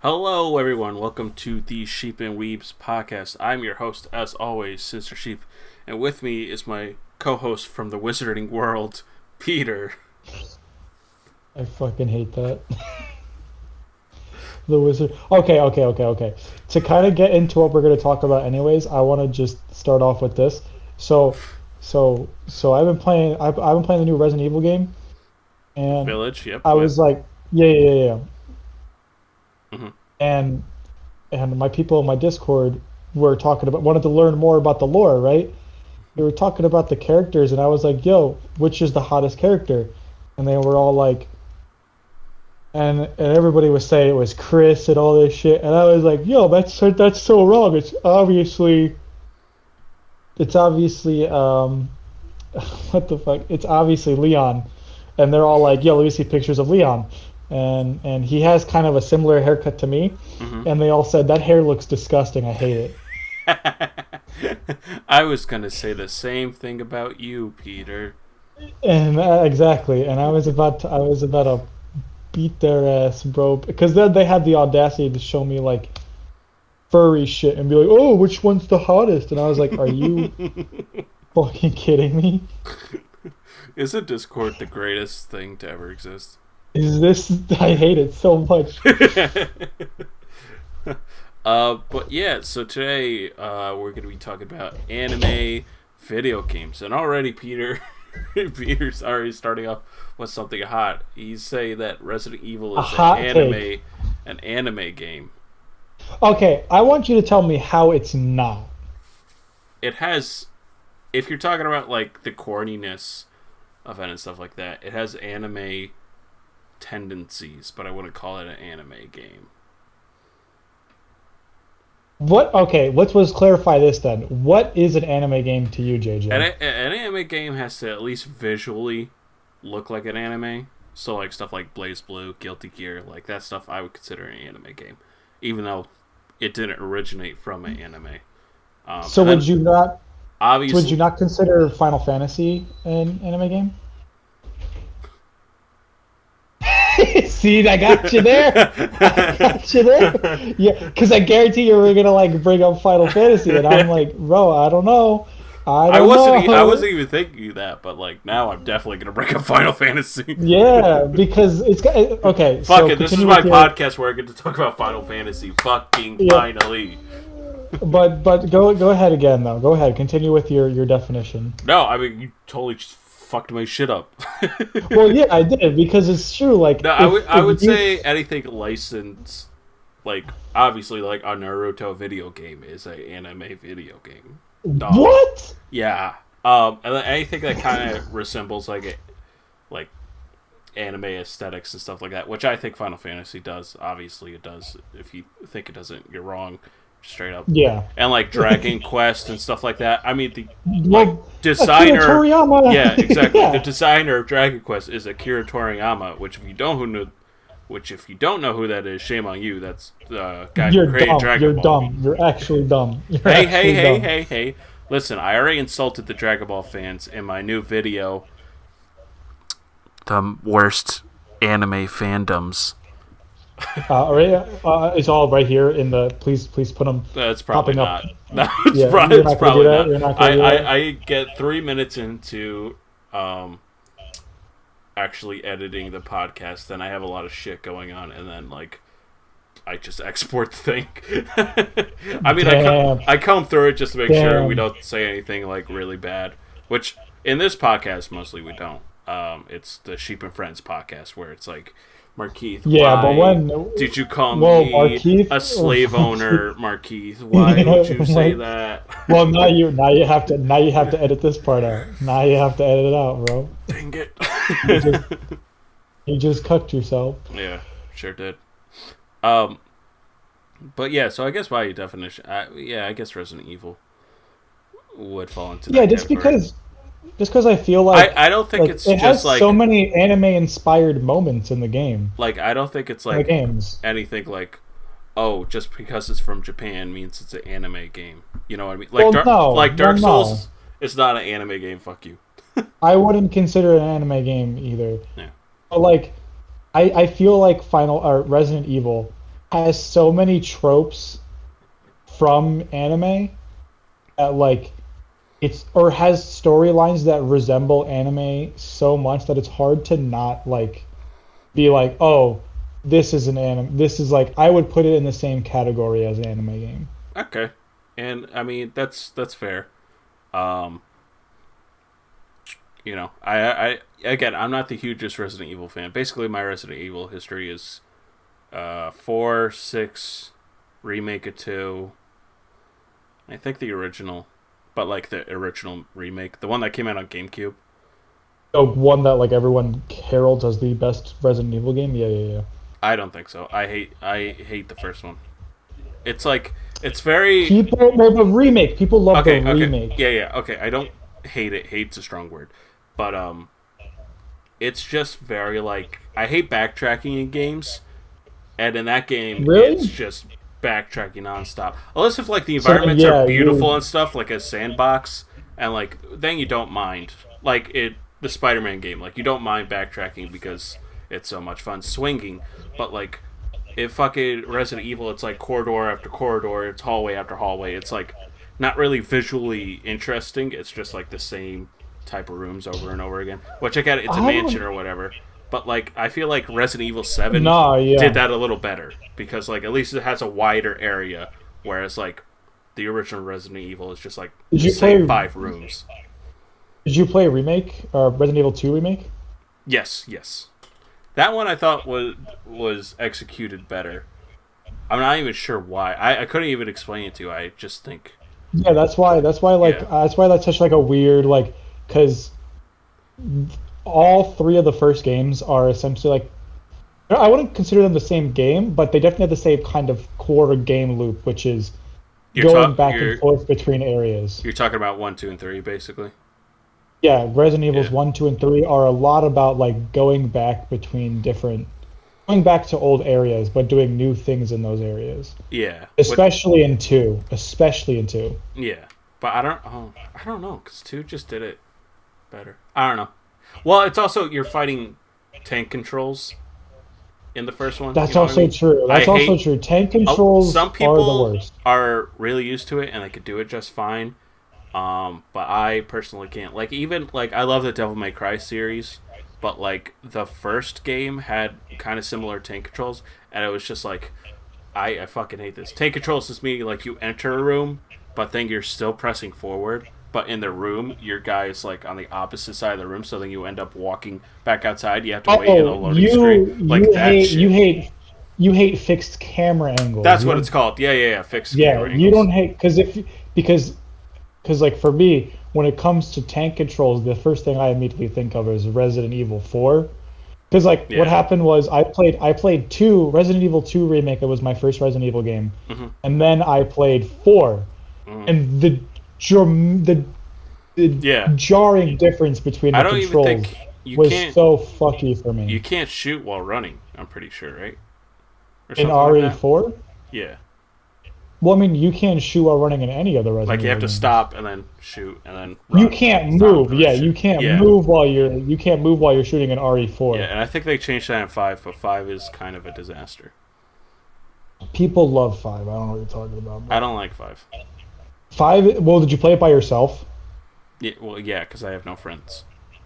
Hello, everyone. Welcome to the Sheep and Weebs podcast. I'm your host, as always, Sister Sheep, and with me is my co-host from the Wizarding world, Peter. I fucking hate that. The wizard. Okay. To kind of get into what we're going to talk about, anyways, I want to just start off with this. So, so I've been playing. I've been playing the new Resident Evil game, and Village, yep, I yep. was like, yeah. Mm-hmm. And my people in my Discord were talking about wanted to learn more about the lore, right? They were talking about the characters, and I was like, yo, which is the hottest character? And they were all like, and everybody was saying it was Chris and all this shit, and I was like, "Yo, that's so wrong. It's obviously what the fuck? It's obviously Leon." And they're all like, "Yo, let me see pictures of Leon," and he has kind of a similar haircut to me, Mm-hmm. and they all said that hair looks disgusting. I hate it. I was gonna say the same thing about you, Peter. And exactly, and I was about to beat their ass, bro, because then they had the audacity to show me like furry shit and be like, "Oh, which one's the hottest?" And I was like, "Are you fucking kidding me? Isn't Discord the greatest thing to ever exist? Is this? I hate it so much." But yeah, so today we're going to be talking about anime video games. And already, Peter's already starting off with something hot. He's saying that Resident Evil A is hot take. an anime game. Okay, I want you to tell me how it's not. It has, if you're talking about like the corniness of it and stuff like that, it has anime tendencies, but I wouldn't call it an anime game. What? Okay, let's clarify this then. What is an anime game to you, An, JJ? an anime game has to at least visually look like an anime. So like stuff like Blaze Blue, Guilty Gear, like that stuff I would consider an anime game, even though it didn't originate from an anime. So And would then you not? Would obviously, you not consider Final Fantasy an anime game? See, I got you there. I got you there. Yeah, because I guarantee you were gonna like bring up Final Fantasy, and I'm like, bro, I don't know. I don't I know. wasn't even thinking of that, but like now I'm definitely gonna bring up Final Fantasy. Yeah, because it's got okay. Fuck So it, this is continue my with your podcast where I get to talk about Final Fantasy. Fucking yeah, finally. but go ahead again though. Go ahead. Continue with your definition. No, I mean you totally just fucked my shit up. Well, yeah, I did because it's true. Like No, I if would you say anything licensed, like obviously like a Naruto video game is a anime video game. Duh. what? Yeah. And then anything that kind of resembles like anime aesthetics and stuff like that, which I think Final Fantasy does. Obviously, it does. If you think it doesn't, you're wrong, straight up. Yeah. And like Dragon Quest and stuff like that. I mean, the like Well, Akira designer. Yeah, Toriyama. exactly. The Yeah. designer of Dragon Quest is Akira Toriyama, which if you don't know who that is, shame on you. That's the guy who You're created dumb. Dragon You're Ball. dumb. You're actually dumb. You're Hey, actually dumb. hey. Listen, I already insulted the Dragon Ball fans in my new video. The worst anime fandoms. All right, it's all right here in the. Please put them That's probably popping up. not. No, Yeah, you're it's not gonna do probably that. not. You're not gonna do that. I get 3 minutes into um, actually editing the podcast, then I have a lot of shit going on, and then like I just export the thing. I mean, Damn. I comb through it just to make sure we Damn. don't say anything like really bad, which in this podcast mostly we don't. It's the Sheep and Friends podcast where it's like, Markeith, Yeah, but why when did you call well, me Markeith. a slave owner, Markeith? Why would you say Like, that? well, now you have to edit this part out. Now you have to edit it out, bro. Dang it. You just you just cucked yourself. Yeah, sure did. Um, but yeah, so I guess by definition, yeah, I guess Resident Evil would fall into Yeah, that just category. because just because I feel I don't think like it's it just has like so many anime inspired moments in the game. I don't think it's In the like games. anything like, oh, just because it's from Japan means it's an anime game. You know what I mean? Well, no, Like well, Dark no. Souls is not an anime game. Fuck you. I wouldn't consider it an anime game either. Yeah. But like, I feel like Final or Resident Evil has so many tropes from anime that like it's or has storylines that resemble anime so much that it's hard to not like be like, oh, this is an anime. This is like I would put it in the same category as an anime game. Okay, and I mean that's fair. Um, I again, I'm not the hugest Resident Evil fan. Basically, my Resident Evil history is 4, 6, remake of 2. I think the original, but like the original remake, the one that came out on GameCube. So one that like everyone heralds as the best Resident Evil game. Yeah, yeah, yeah. I don't think so. I hate the first one. It's like it's very People, well, the remake. People love the okay. Okay, remake. yeah. Okay, I don't hate it. Hate's a strong word, but it's just very like I hate backtracking in games, and in that game, it's Really? just backtracking nonstop. Unless if like the So then, environments are yeah, beautiful you. and stuff, like a sandbox, and like then you don't mind. Like the Spider-Man game, like you don't mind backtracking because it's so much fun swinging. But like if fucking Resident Evil, it's like corridor after corridor, it's hallway after hallway. It's like not really visually interesting. It's just like the same type of rooms over and over again. Which I get, it's a I mansion don't. or whatever. But like I feel like Resident Evil 7 Nah, did yeah. that a little better because like at least it has a wider area, whereas like the original Resident Evil is just like Did the you same play? 5 rooms. Did you play remake? Resident Evil 2 remake? Yes, yes. That one I thought was executed better. I'm not even sure why. I couldn't even explain it to you. I just think, Yeah, that's why. That's why. Like, yeah, that's why that's such like a weird like, because all three of the first games are essentially like I wouldn't consider them the same game, but they definitely have the same kind of core game loop, which is you're going talk back and you're forth between areas. you're talking about 1, 2, and 3, basically. Yeah, Resident Evils Yeah, 1, 2, and 3 are a lot about like going back between different, going back to old areas, but doing new things in those areas. yeah. What? Especially in 2. Especially in 2. Yeah, but I don't know because 2 just did it better. I don't know. Well, it's also you're fighting tank controls in the first one. You That's know what I also mean? true. I That's also hate. true. Tank Oh, controls some are the people worst. are really used to it and they could do it just fine. But I personally can't. Like even like I love the Devil May Cry series, but like the first game had kind of similar tank controls, and it was just like I fucking hate this. Tank controls is meaning like you enter a room, but then you're still pressing forward. But in the room, your guy is like on the opposite side of the room, so then you end up walking back outside. You have to wait in a Oh, loading screen. Like that shit. you hate fixed camera angles. That's You what it's don't. called. Yeah. Fixed Yeah, camera you angles. don't hate because like for me, when it comes to tank controls, the first thing I immediately think of is Resident Evil 4. Because like what Yeah. happened was I played 2 Resident Evil 2 remake. It was my first Resident Evil game, hmm and then I played 4, hmm and the the Yeah. jarring difference between I the don't even controls think was so fucky for you me. can't shoot while running. I'm pretty sure, right? Or In something like that. RE4, Yeah. well, I mean, you can't shoot while running in any other Like Resident you have Evil to games. stop and then shoot and then You run. can't Stop move. or Yeah, shoot. you can't Yeah. move while you're shooting in Yeah, RE4. and I think they changed that in 5, but 5 is kind of a disaster. People love 5. I don't know what you're talking about. I But don't like 5. 5. Well, did you play it by yourself? Yeah, well, yeah, because I have no friends.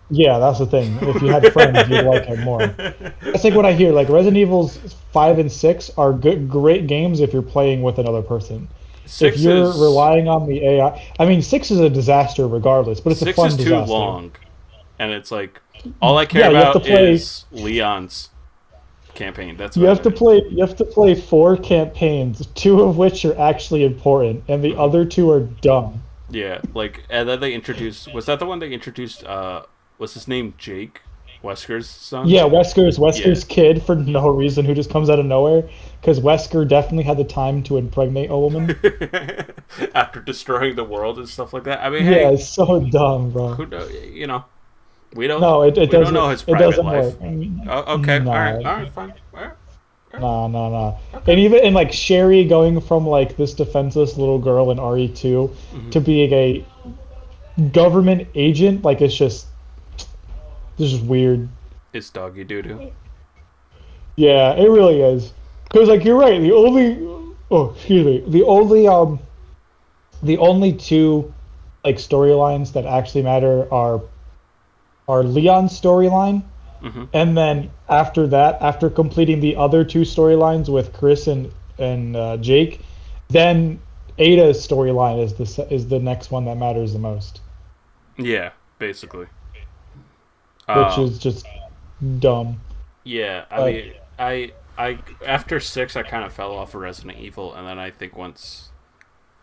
Yeah, that's the thing. If you had friends, you'd like it more. That's like what I hear. Like Resident Evils 5 and 6 are good, great games if you're playing with another person. If 6 you're is relying on the I mean, 6 is a disaster regardless, but it's a 6 is fun too disaster. long, and it's like all I care Yeah, you have to about play. is Leon's campaign. That's You about have to it. play. You have to play 4 campaigns, 2 of which are actually important, and the Mhm. other 2 are dumb. Yeah, like and then they introduced. Was that the one they introduced? Was his name Jake, Wesker's son? Yeah, Wesker's Yeah. kid for no reason, who just comes out of nowhere, because Wesker definitely had the time to impregnate a woman. After destroying the world and stuff like that. I mean, Yeah, hey, it's so dumb, bro. who know? We don't. No, it We don't doesn't know his it private doesn't life. work. Oh, okay. Nah, All right. Fine. All right. nah, nah, nah. Okay. And like Sherry going from like this defenseless little girl in RE2 hmm to being a government agent, like it's just weird. It's doggy doo doo. Yeah, it really is. Because like you're right, the only two like storylines that actually matter are Leon's storyline, Hmm. and then after that, after completing the other two storylines with Chris and Jake, then Ada's storyline is the next one that matters the most, Yeah, basically. which Um, is just dumb. yeah, I But mean, I after 6, I kind of fell off of Resident Evil, and then I think once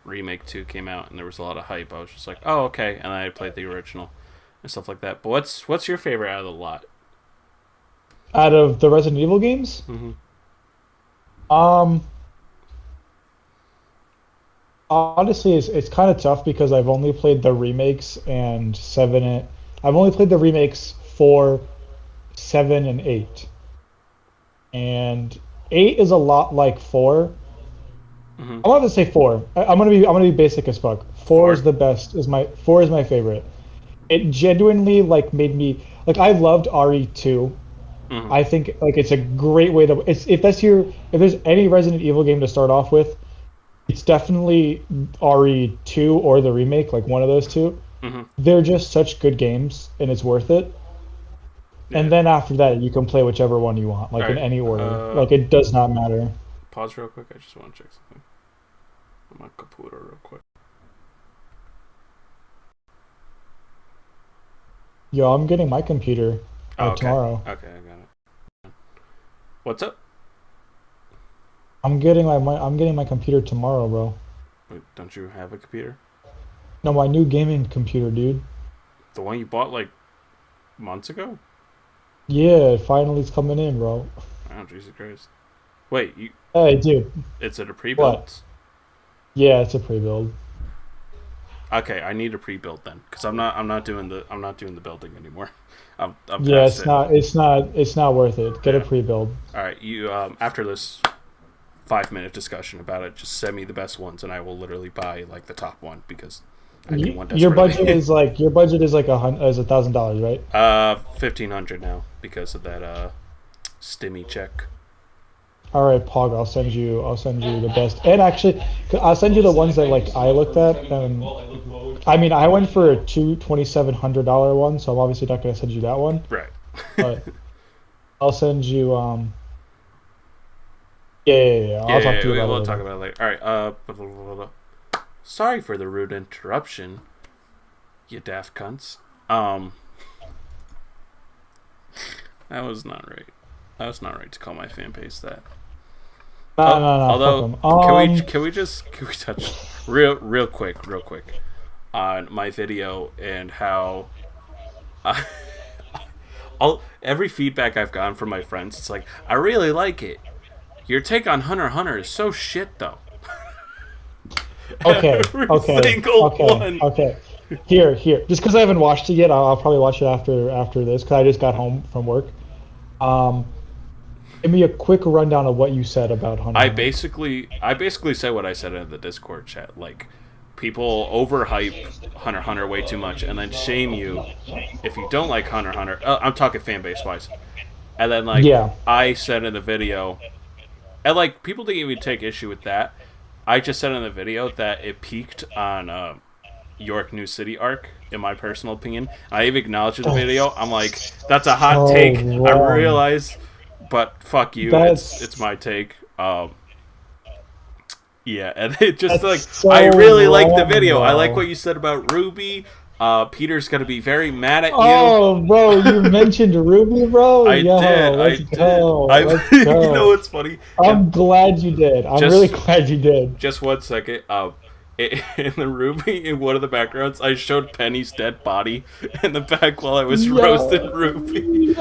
Remake 2 came out and there was a lot of hype, I was just like, oh, okay, and I played the original and stuff like that. But what's your favorite out of the lot? out of the Resident Evil games, Hmm. um, honestly, it's kind of tough because I've only played the remakes and seven. I've only played the remakes for 7 and 8, and 8 is a lot like 4. Hmm. I'm not gonna say 4. I'm gonna be basic as fuck. 4 is 4. the best. Is my 4 is my favorite. It genuinely like made me like I loved RE2. Hmm. I think like it's a great way to it's if there's any Resident Evil game to start off with, it's definitely RE2 or the remake, like one of those two. Hmm. They're just such good games and it's worth it. Yeah. And then after that, you can play whichever one you want, All like in right. any order. Like it does not matter. Pause real quick. I just want to check something on my computer real quick. Yo, I'm getting my computer Oh, okay. tomorrow. Okay, I got it. What's up? I'm getting my computer tomorrow, bro. Wait, don't you have a computer? No, my new gaming computer, dude. The one you bought like months ago? Yeah, finally it's coming in, bro. Oh, Jesus Christ! Wait, you? Hey, dude. It's at a What? pre-built? Yeah, it's a pre-build. Okay, I need a pre-build then, because I'm not doing the building anymore. I'm Yeah, past it. it's not worth it. Get a Yeah. pre-build. All right, you after this 5 minute discussion about it, just send me the best ones, and I will literally buy like the top one because I need one Your budget desperately. is like $1,000, right? 1,500 now because of that stimmy check. All right, Pog. I'll send you the best. And actually, I'll send you the ones that like I looked at. And I mean, I went for a $2,700 one, so I'm obviously not gonna send you that one. Right. But I'll send you. Yeah. I'll talk to you about it We'll talk later. about it later. All right. Blah, blah, blah. Sorry for the rude interruption, you daft cunts. That was not right. That was not right to call my fan base that. No. Fuck Although, 'em. can we touch real quick on my video and how I, every feedback I've gotten from my friends, it's like I really like it. Your take on Hunter x Hunter is so shit though. Okay. Every single one. Okay. Here. Just because I haven't watched it yet, I'll probably watch it after this because I just got home from work. Um, Give me a quick rundown of what you said about Hunter I x Hunter. basically said what I said in the Discord chat. Like, people overhype Hunter x Hunter way too much, and then shame you if you don't like Hunter x Hunter. I'm talking fan base wise. And then like Yeah. I said in the video, and like people didn't even take issue with that. I just said in the video that it peaked on York New City arc, in my personal opinion. I even acknowledged in the video. I'm like, that's a hot So take. I wrong. realize, but fuck you. It's That's my take. Yeah, and it just that's like so I really like the wrong, video. I like bro. what you said about Ruby. Peter's gonna be very mad at you. Oh, bro, you mentioned Ruby, bro. I did. Yo, I let's did. go. I. Let's You know go. what's funny? And I'm glad you did. I'm really just glad you did. just 1 second. In the Ruby, in one of the backgrounds, I showed Penny's dead body in the back while I was roasting Yo, Ruby.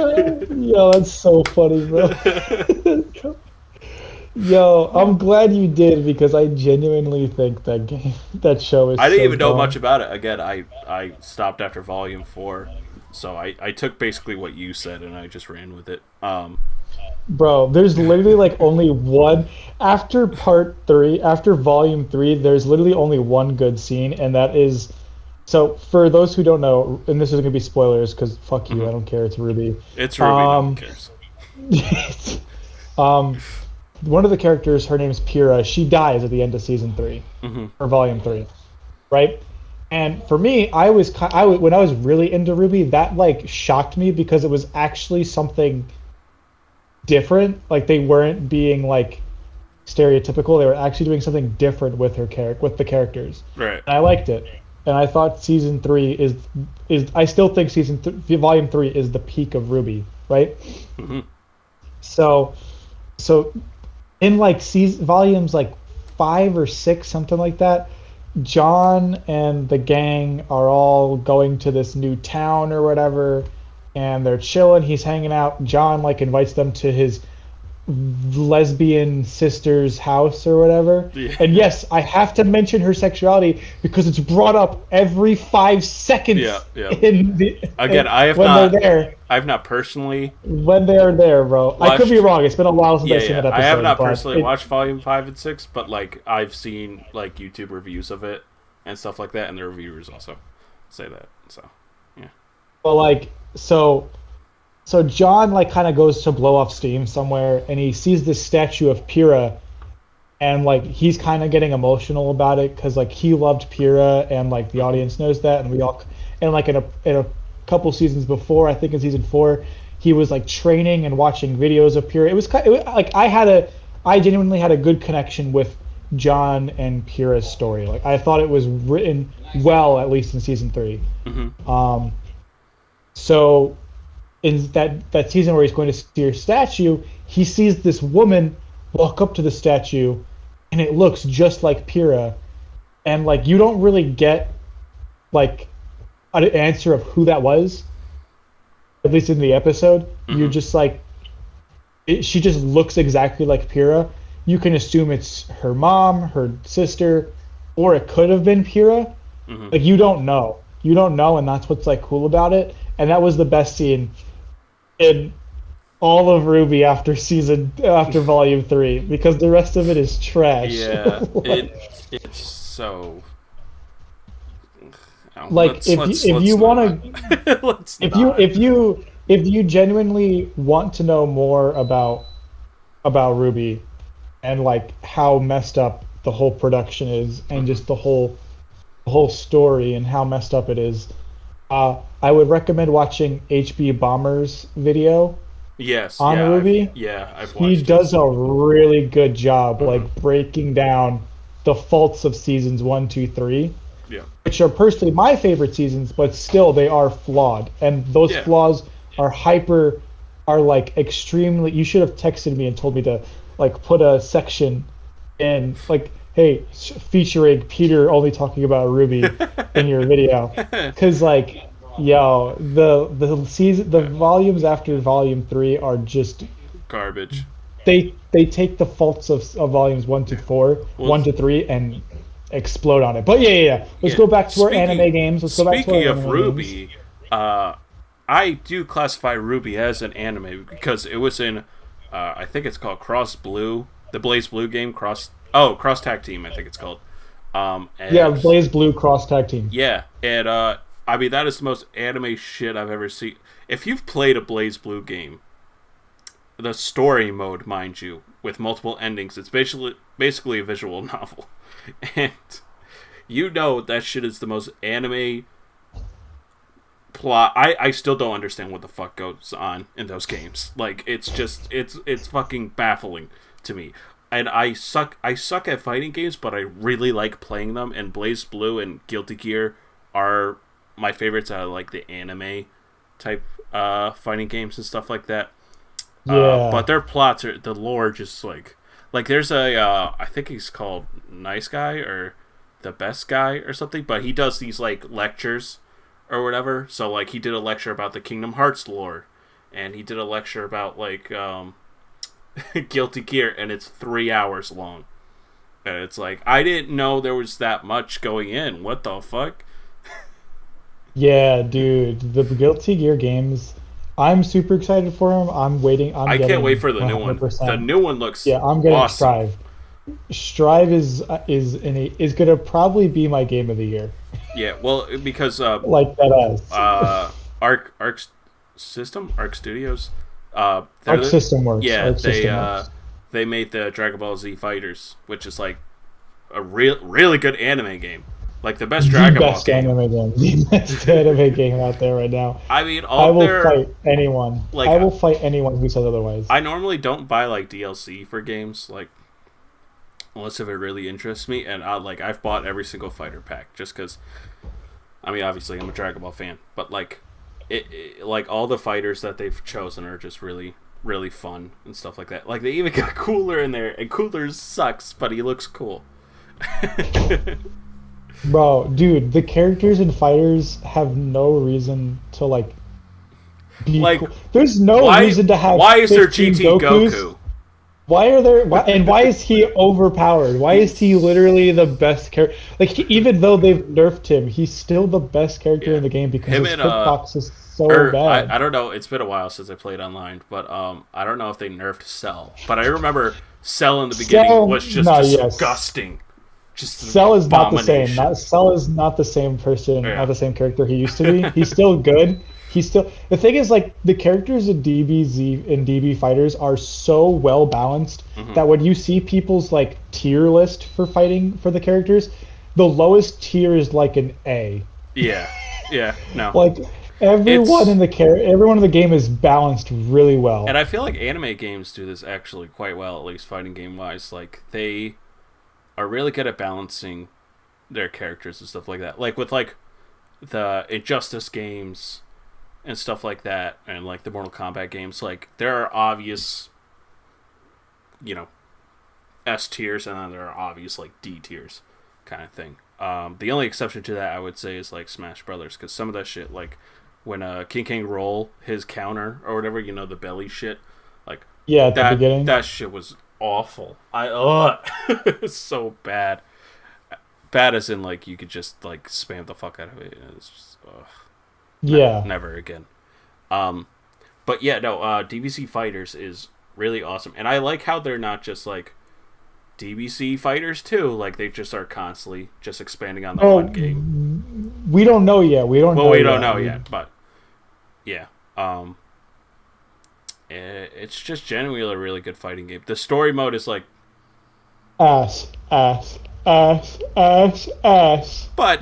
yo, that's so funny, bro. Yo, I'm glad you did because I genuinely think that show is I didn't so even know much dumb. about it. Again, I stopped after volume 4, so I took basically what you said and I just ran with it. Bro, there's literally like only one after after volume 3, there's literally only one good scene, and that is so for those who don't know, and this is gonna be spoilers because fuck you, I Mhm. don't care, it's Ruby. It's Ruby. No one Um, cares. um, one of the characters, her name's Pyrrha. She dies at the end of season 3 Mm-hmm. or volume 3, right? And for me, when I was really into Ruby, that like shocked me because it was actually something different. Like they weren't being like stereotypical. They were actually doing something different with with the characters. Right. And I liked it. And I thought season 3 is I still think volume 3 is the peak of Ruby, right? Mm-hmm. So so in like season volumes like 5 or 6, something like that, John and the gang are all going to this new town or whatever, and they're chilling. He's hanging out. John like invites them to his lesbian sister's house or whatever. Yeah. And yes, I have to mention her sexuality because it's brought up every 5 seconds. Yeah, yeah. Again, I have when not. they're there. I've not personally. When they're there, bro. I could be wrong. It's been a while since I've seen that episode. I have not personally watched volume 5 and 6, but like I've seen like YouTube reviews of it and stuff like that, and the reviewers also say that. So, yeah. Well, like so John like kind of goes to blow off steam somewhere, and he sees this statue of Pyrrha, and like he's kind of getting emotional about it because like he loved Pyrrha, and like the audience knows that, and we all, and like in a couple seasons before, I think in season 4, he was like training and watching videos of Pyrrha. It was like I genuinely had a good connection with John and Pyrrha's story. Like I thought it was written well, at least in season 3. Mm-hmm. So in that season where he's going to see her statue, he sees this woman walk up to the statue, and it looks just like Pyrrha, and like you don't really get like an answer of who that was, at least in the episode. Mm-hmm. You're just like, she just looks exactly like Pyrrha. You can assume it's her mom, her sister, or it could have been Pyrrha. Mm-hmm. Like you don't know, and that's what's like cool about it. And that was the best scene in all of Ruby after volume 3, because the rest of it is trash. Yeah, it's so. Like if you want to, if you genuinely want to know more about Ruby, and like how messed up the whole production is, and just the whole story and how messed up it is, I would recommend watching HB Bomber's video. Yes, on Ruby. I've watched. He does a really good job, like breaking down the faults of seasons 1, 2, 3. Yeah. Which are personally my favorite seasons, but still they are flawed, and those flaws are like extremely. You should have texted me and told me to like put a section in like, hey, featuring Peter only talking about Ruby in your video, because like, yo, the volumes after volume 3 are just garbage. They take the faults of volumes 1 to 4, 1 to 3, and explode on it. But yeah. Let's go back to our anime games. Speaking of Ruby, I do classify Ruby as an anime because it was in, I think it's called Cross Blue, the Blaze Blue game. Cross Tag Team, I think it's called. Blaze Blue Cross Tag Team. Yeah, and I mean that is the most anime shit I've ever seen. If you've played a Blaze Blue game, the story mode, mind you, with multiple endings, it's basically a visual novel. And you know that shit is the most anime plot. I still don't understand what the fuck goes on in those games. Like it's fucking baffling to me. And I suck at fighting games, but I really like playing them, and Blaze Blue and Guilty Gear are my favorites out of like the anime type fighting games and stuff like that. Yeah. But their plots are, the lore just like there's a I think he's called Nice Guy or the Best Guy or something, but he does these like lectures or whatever. So like he did a lecture about the Kingdom Hearts lore, and he did a lecture about like Guilty Gear, and it's 3 hours long. And it's like, I didn't know there was that much going in. What the fuck? Yeah, dude, the Guilty Gear games, I'm super excited for them. I'm waiting. I can't wait for the 100%. New one. The new one looks I'm getting awesome. Strive. Strive is gonna probably be my game of the year. Yeah, well, because like that Arc Studios, Arc System Works. Yeah, Arc System Works. they made the Dragon Ball Z Fighters, which is like a really good anime game. Like the best Dragon Ball game. The best anime game out there right now. I mean, I will fight anyone. Like, I will fight anyone who says otherwise. I normally don't buy like DLC for games, like unless if it really interests me. And I've bought every single fighter pack just because. I mean, obviously I'm a Dragon Ball fan, but like like all the fighters that they've chosen are just really fun and stuff like that. Like they even got Cooler in there, and Cooler sucks, but he looks cool. Bro, dude, the characters in fighters have no reason to like be like cool. There's no reason to have. Why is there GT Goku? Why is he overpowered? Why is he literally the best character? Like even though they've nerfed him, he's still the best character in the game because his hitbox is so bad. I don't know. It's been a while since I played online, but I don't know if they nerfed Cell. But I remember Cell in the beginning was just disgusting. Cell is not the same. Cell is not the same person, not the same character he used to be. He's still good. The thing is, like, the characters in DBZ and DB fighters are so well balanced that when you see people's like tier list for fighting for the characters, the lowest tier is like an A. Yeah, no. Like everyone in the game is balanced really well. And I feel like anime games do this actually quite well, at least fighting game wise. Like they are really good at balancing their characters and stuff like that. Like with like the Injustice games and stuff like that, and like the Mortal Kombat games, like there are obvious, S tiers, and then there are obvious like D tiers kind of thing. The only exception to that I would say is like Smash Brothers, because some of that shit, like when King Roll his counter or whatever, the belly shit, like at the beginning, that shit was awful. It's so bad. Bad as in like you could just like spam the fuck out of it. It's just never again. But yeah, no. DBC Fighters is really awesome, and I like how they're not just like DBC Fighters too. Like they just are constantly just expanding on the one game. We don't know yet. We don't know yet, but yeah. It's just genuinely a really good fighting game. The story mode is like ass. But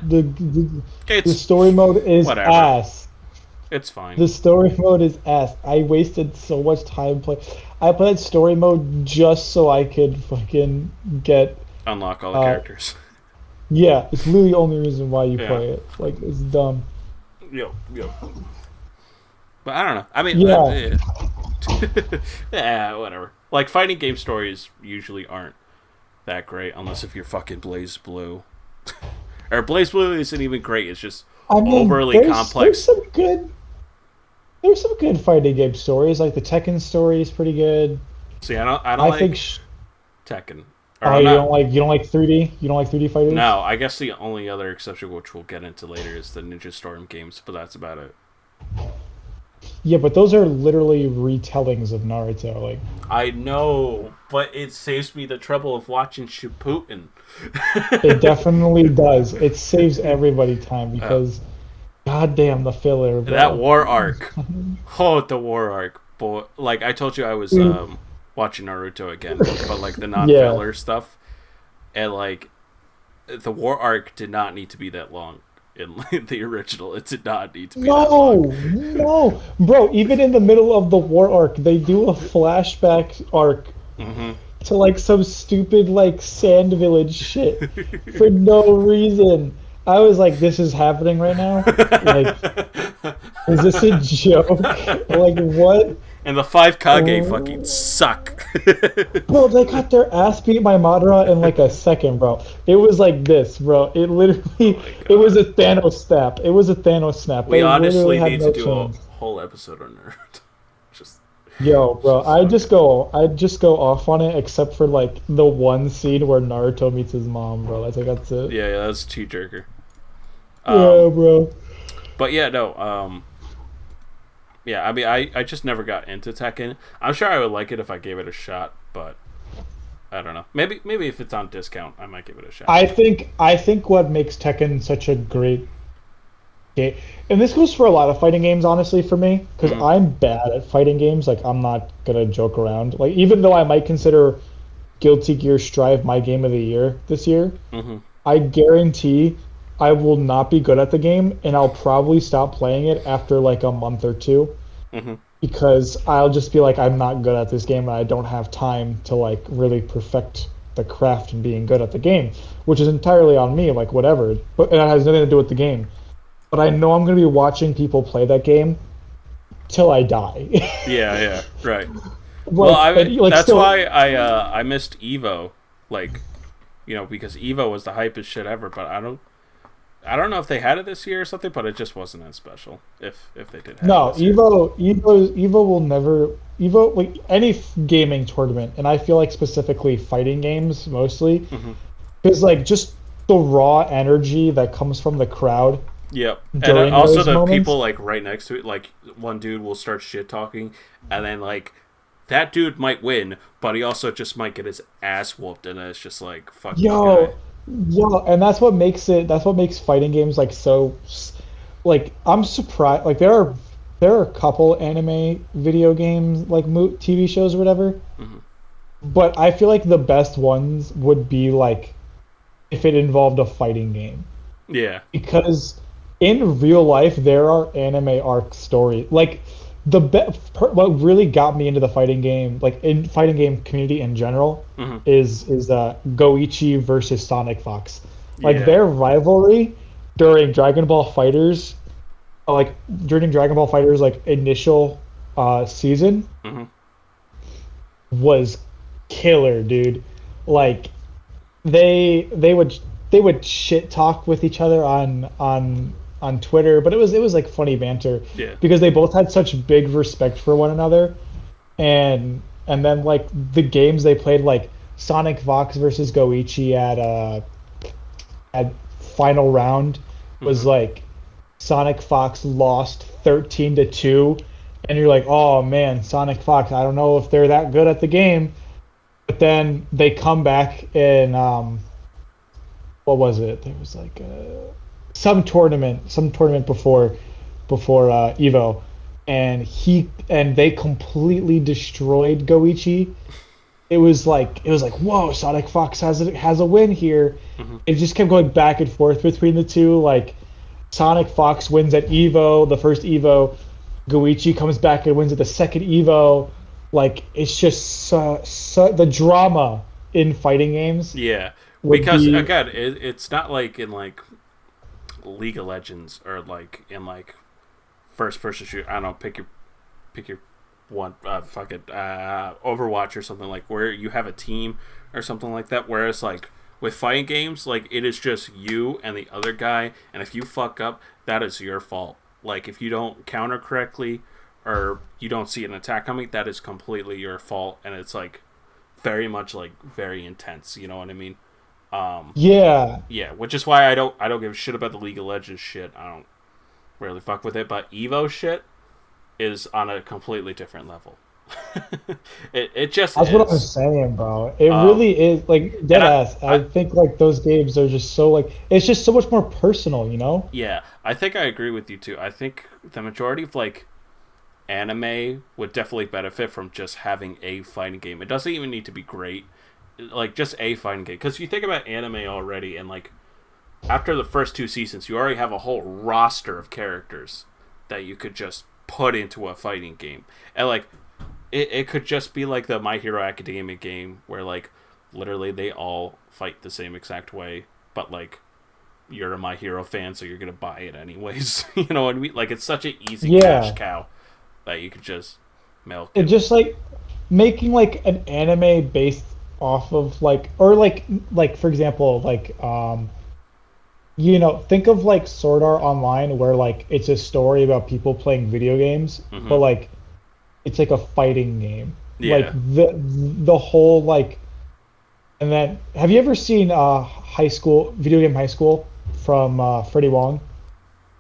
the story mode is ass. It's fine. The story mode is ass. I wasted so much time playing. I played story mode just so I could fucking unlock all the characters. Yeah, it's literally the only reason why you play it. Like it's dumb. Yo. But I don't know. I mean, yeah, whatever. Like fighting game stories usually aren't that great unless if you're fucking Blaze Blue. Or Blaze Blue isn't even great. It's just overly complex. There's some good fighting game stories. Like the Tekken story is pretty good. See, I don't think Tekken. You don't like 3D? You don't like 3D fighters? No, I guess the only other exception, which we'll get into later, is the Ninja Storm games, but that's about it. Yeah, but those are literally retellings of Naruto. Like I know, but it saves me the trouble of watching Shippuden. It definitely does. It saves everybody time because, goddamn, the filler. Bro. That war arc. The war arc, boy. Like I told you, I was watching Naruto again, but like the non-filler stuff, and like the war arc did not need to be that long. In the original, it did not need to be that long. No, bro. Even in the middle of the war arc, they do a flashback arc to like some stupid like Sand Village shit for no reason. I was like, "This is happening right now? Like, is this a joke? Like, what?" And the 5 Kage fucking suck. Bro, they got their ass beat by Madara in like a second, bro. It was like this, bro. It literally, it was a Thanos snap. We honestly need to do a whole episode on Naruto. Yo, bro, I just go off on it, except for like the one scene where Naruto meets his mom, bro. That's it. Yeah, that's tearjerker. Yeah, bro. But yeah, no. Yeah, I mean, I just never got into Tekken. I'm sure I would like it if I gave it a shot, but I don't know. Maybe if it's on discount, I might give it a shot. I think what makes Tekken such a great And this goes for a lot of fighting games, honestly, for me, because Mm-hmm. I'm bad at fighting games. Like, I'm not gonna joke around. Like, even though I might consider Guilty Gear Strive my game of the year this year, Mm-hmm. I guarantee I will not be good at the game, and I'll probably stop playing it after like a month or two Mm-hmm. because I'll just be like, I'm not good at this game, and I don't have time to like really perfect the craft and being good at the game, which is entirely on me. Like, whatever, but and it has nothing to do with the game. But I know I'm gonna be watching people play that game till I die. Yeah, yeah, right. Well, Like, and like that's still, why I missed Evo, like, because Evo was the hypest shit ever. But I don't know if they had it this year or something, but it just wasn't as special. If they did have it no, this year. Evo will never Evo like any gaming tournament, and I feel like specifically fighting games mostly, Hmm. because like just the raw energy that comes from the crowd Yep, and during also those the people moments. like right next to it. Like one dude will start shit talking, and then like that dude might win, but he also just might get his ass whooped, and then it's just like fuck you, guy. Yo, yo, and that's what makes it. That's what makes fighting games like so. Like I'm surprised. Like there are a couple anime video games like TV shows or whatever, Hmm. but I feel like the best ones would be like if it involved a fighting game Yeah. because in real life there are anime arc story like what really got me into the fighting game like in fighting game community in general Hmm. is Goichi versus Sonic Fox, like Yeah. their rivalry during Dragon Ball Fighters, like during Dragon Ball Fighters like initial season Hmm. was killer, dude. Like they would shit talk with each other on Twitter, but it was like funny banter Yeah. because they both had such big respect for one another, and then like the games they played like Sonic Fox versus Goichi at final round was Hmm. like Sonic Fox lost 13-2, and you're like, oh man, Sonic Fox, I don't know if they're that good at the game, but then they come back and what was it? There was like some tournament before Evo, and they completely destroyed Goichi. It was like whoa, Sonic Fox has a win here. Hmm. It just kept going back and forth between the two. Like Sonic Fox wins at Evo, the first Evo. Goichi comes back and wins at the second Evo. Like it's just the drama in fighting games Yeah. would Because be again, it's not like in like League of Legends or like in like first person shoot. I don't know. Pick your one. Fuck it. Overwatch or something like where you have a team or something like that. Whereas like with fighting games, like it is just you and the other guy, and if you fuck up, that is your fault. Like if you don't counter correctly or you don't see an attack coming, that is completely your fault, and it's like very much like very intense. You know what I mean? Um, yeah. yeah, which is why I don't give a shit about the League of Legends shit. I don't really fuck with it, but Evo shit is on a completely different level. It just That's what I'm is. saying, bro. It Um, really is like and dead ass. I I think like those games are just so like it's just so much more personal, you know? yeah, I think I agree with you too. I think the majority of like anime would definitely benefit from just having a fighting game. It doesn't even need to be great, like just a fighting game. Because you think about anime already, and like after the first two seasons, you already have a whole roster of characters that you could just put into a fighting game, and like it could just be like the My Hero Academia game where like literally they all fight the same exact way, but like you're a My Hero fan, so you're gonna buy it anyways. You know what I mean? Like it's such an easy cash Yeah. cow that you could just milk It and just like making like an anime based off of like or like for example think of like Sword Art Online where like it's a story about people playing video games, but hmm like it's like a fighting game. Like yeah. the whole like and then have you ever seen high school video game high school from Freddie Wong?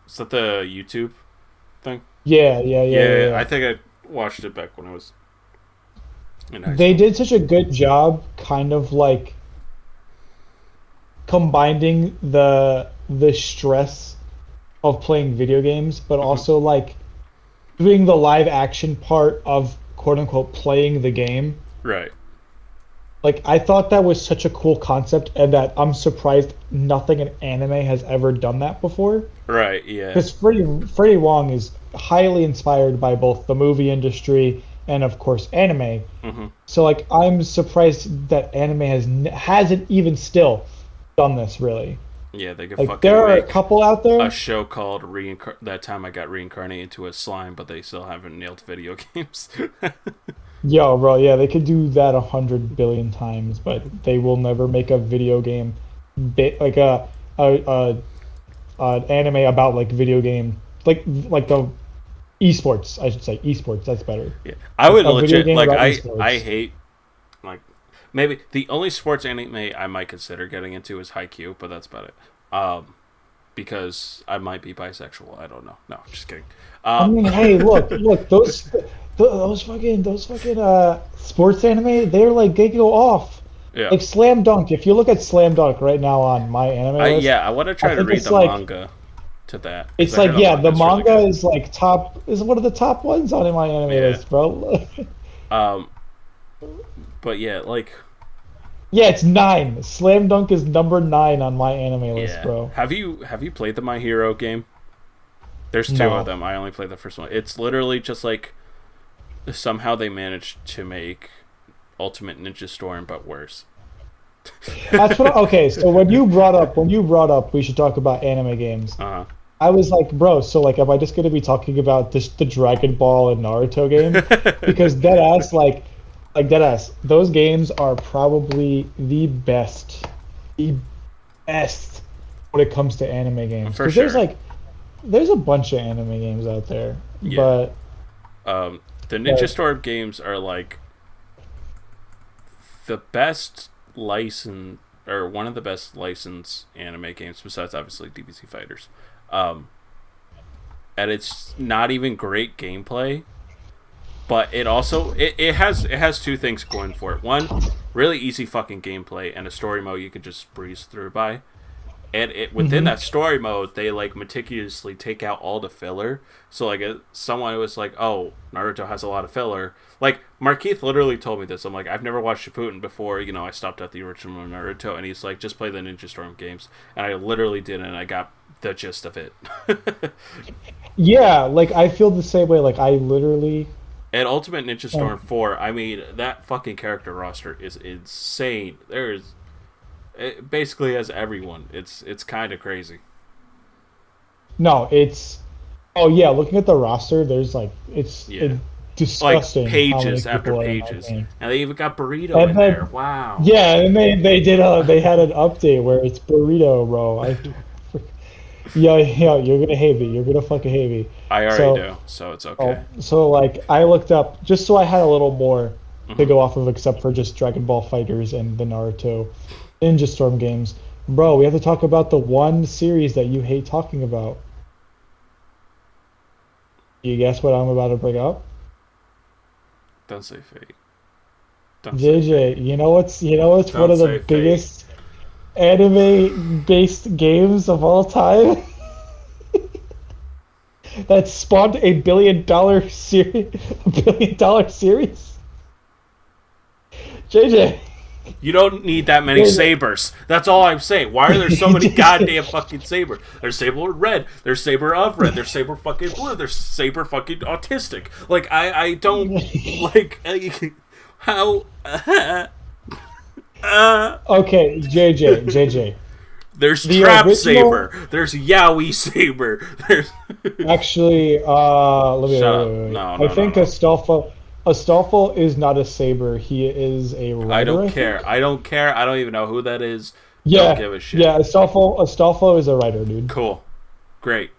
Is that the YouTube thing? Yeah, yeah, yeah, yeah, Yeah, yeah. I think I watched it back when I was in high They school. did such a good job kind of like combining the stress of playing video games, but Hmm. also like doing the live action part of quote unquote playing the game. Right. Like I thought that was such a cool concept, and that I'm surprised nothing in anime has ever done that before. Right. Yeah. Because Freddie Wong is highly inspired by both the movie industry and of course anime. Hmm. So like I'm surprised that anime hasn't even still done this really. Yeah. They could Like there fucking are a make couple out a there. show called That Time I Got Reincarnated into a Slime, but they still haven't nailed video games. Yo, bro, yeah, they could do that 100 billion times, but they will never make a video game like a, a an anime about like video game like the esports, I should say esports. That's better. Yeah. I would A video legit game like about I esports. hate like maybe the only sports anime I might consider getting into is Haikyuu, but that's about it. Because I might be bisexual. I don't know. No, I'm just kidding. I Um, mean, hey, look, those fucking sports anime, they're like they go off. yeah. Like Slam Dunk. If you look at Slam Dunk right now on my anime list, I want to I try to think read it's the like manga to that because it's I hear like the yeah, manga the is really manga good. is like is one of the top ones on my anime Yeah. list, bro. Um, but yeah, like Yeah, it's 9. Slam Dunk is number 9 on my anime list, yeah. bro. Have you played the My Hero game? There's two of No. them. I only played the first one. It's literally just like somehow they managed to make Ultimate Ninja Storm but worse. That's what. Okay, so when you brought up we should talk about anime games. Uh I was like, bro, so like, am I just gonna be talking about this the Dragon Ball and Naruto game? huh. Because dead ass, those games are probably the best when it comes to anime games. For Because sure. there's a bunch of anime games out there, Yeah. but The Ninja but Storm games are like the best license or one of the best licensed anime games besides obviously DBZ Fighters. Um, and it's not even great gameplay, but it has two things going for it. One, really easy fucking gameplay and a story mode you could just breeze through by. And it within hmm that story mode, they like meticulously take out all the filler. So like someone was like, "Oh, Naruto has a lot of filler." Like Markeith literally told me this. I'm like, I've never watched Shippuden before. You know, I stopped at the original Naruto, and he's like, "Just play the Ninja Storm games." And I literally did, and I got the gist of it. yeah, like I feel the same way. Like I literally, And Ultimate Ninja uh, Storm 4, I mean, that fucking character roster is insane. It basically has everyone. It's kind of crazy. no, it's oh yeah. Looking at the roster, there's like Yeah. Like disgusting how many pages after people are in that pages, game. and they even got burrito And in there. then Wow. yeah, and they had an update where it's burrito, bro. Yeah, you're gonna hate me. You're gonna fucking hate me. I already So do, so it's oh, okay. so like I looked up just so I had a little more to Hmm. go off of except for just Dragon Ball Fighters and the Naruto Ninja Storm games. Bro, we have to talk about the one series that you hate talking about. You guess what I'm about to bring up? Don't say fate. Don't say JJ, fate. you know what's one Don't of the say fate. biggest anime based games of all time that spawned a billion dollar series? JJ. You don't need that many JJ. sabers. That's all I'm saying. Why are there so many goddamn fucking sabers? There's saber red. There's saber of red. There's saber fucking blue. There's saber fucking autistic. Like I don't like how. Okay, JJ. There's The trap original, saber. There's yaoi saber. There's actually, shut up. wait. No, I no, no, think no. Astolfo is not a saber. He is a I rider, don't I care. think. I don't care. I don't even know who that is. Don't Yeah, give a shit. yeah. Astolfo is a rider, dude. Cool. Great.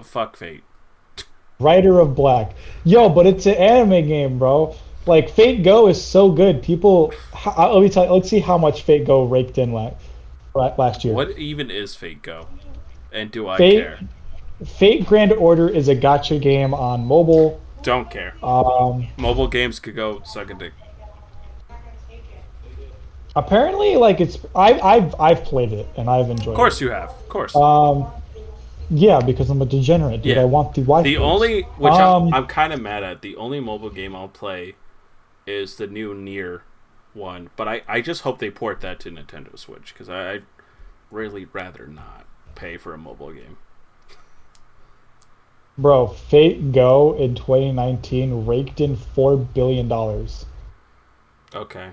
Fuck fate. Rider of Black. Yo, but it's an anime game, bro. Like Fate Go is so good. Let me tell you. Let's see how much Fate Go raked in last year. What even is Fate Go? And do I Fate care? Fate Grand Order is a gotcha game on mobile. Don't care. Um, Mobile games could go suck a dick. apparently, like I've played it and I've Of enjoyed it. course you have. Of course. Um, Yeah, because I'm a degenerate, dude. I Yeah. want the The waifus. only, which I'm kind of mad at, the only mobile game I'll play is the new Nier one. But I just hope they port that to Nintendo Switch, because I'd really rather not pay for a mobile game. Bro, Fate Go in 2019 raked in $4 billion. Okay.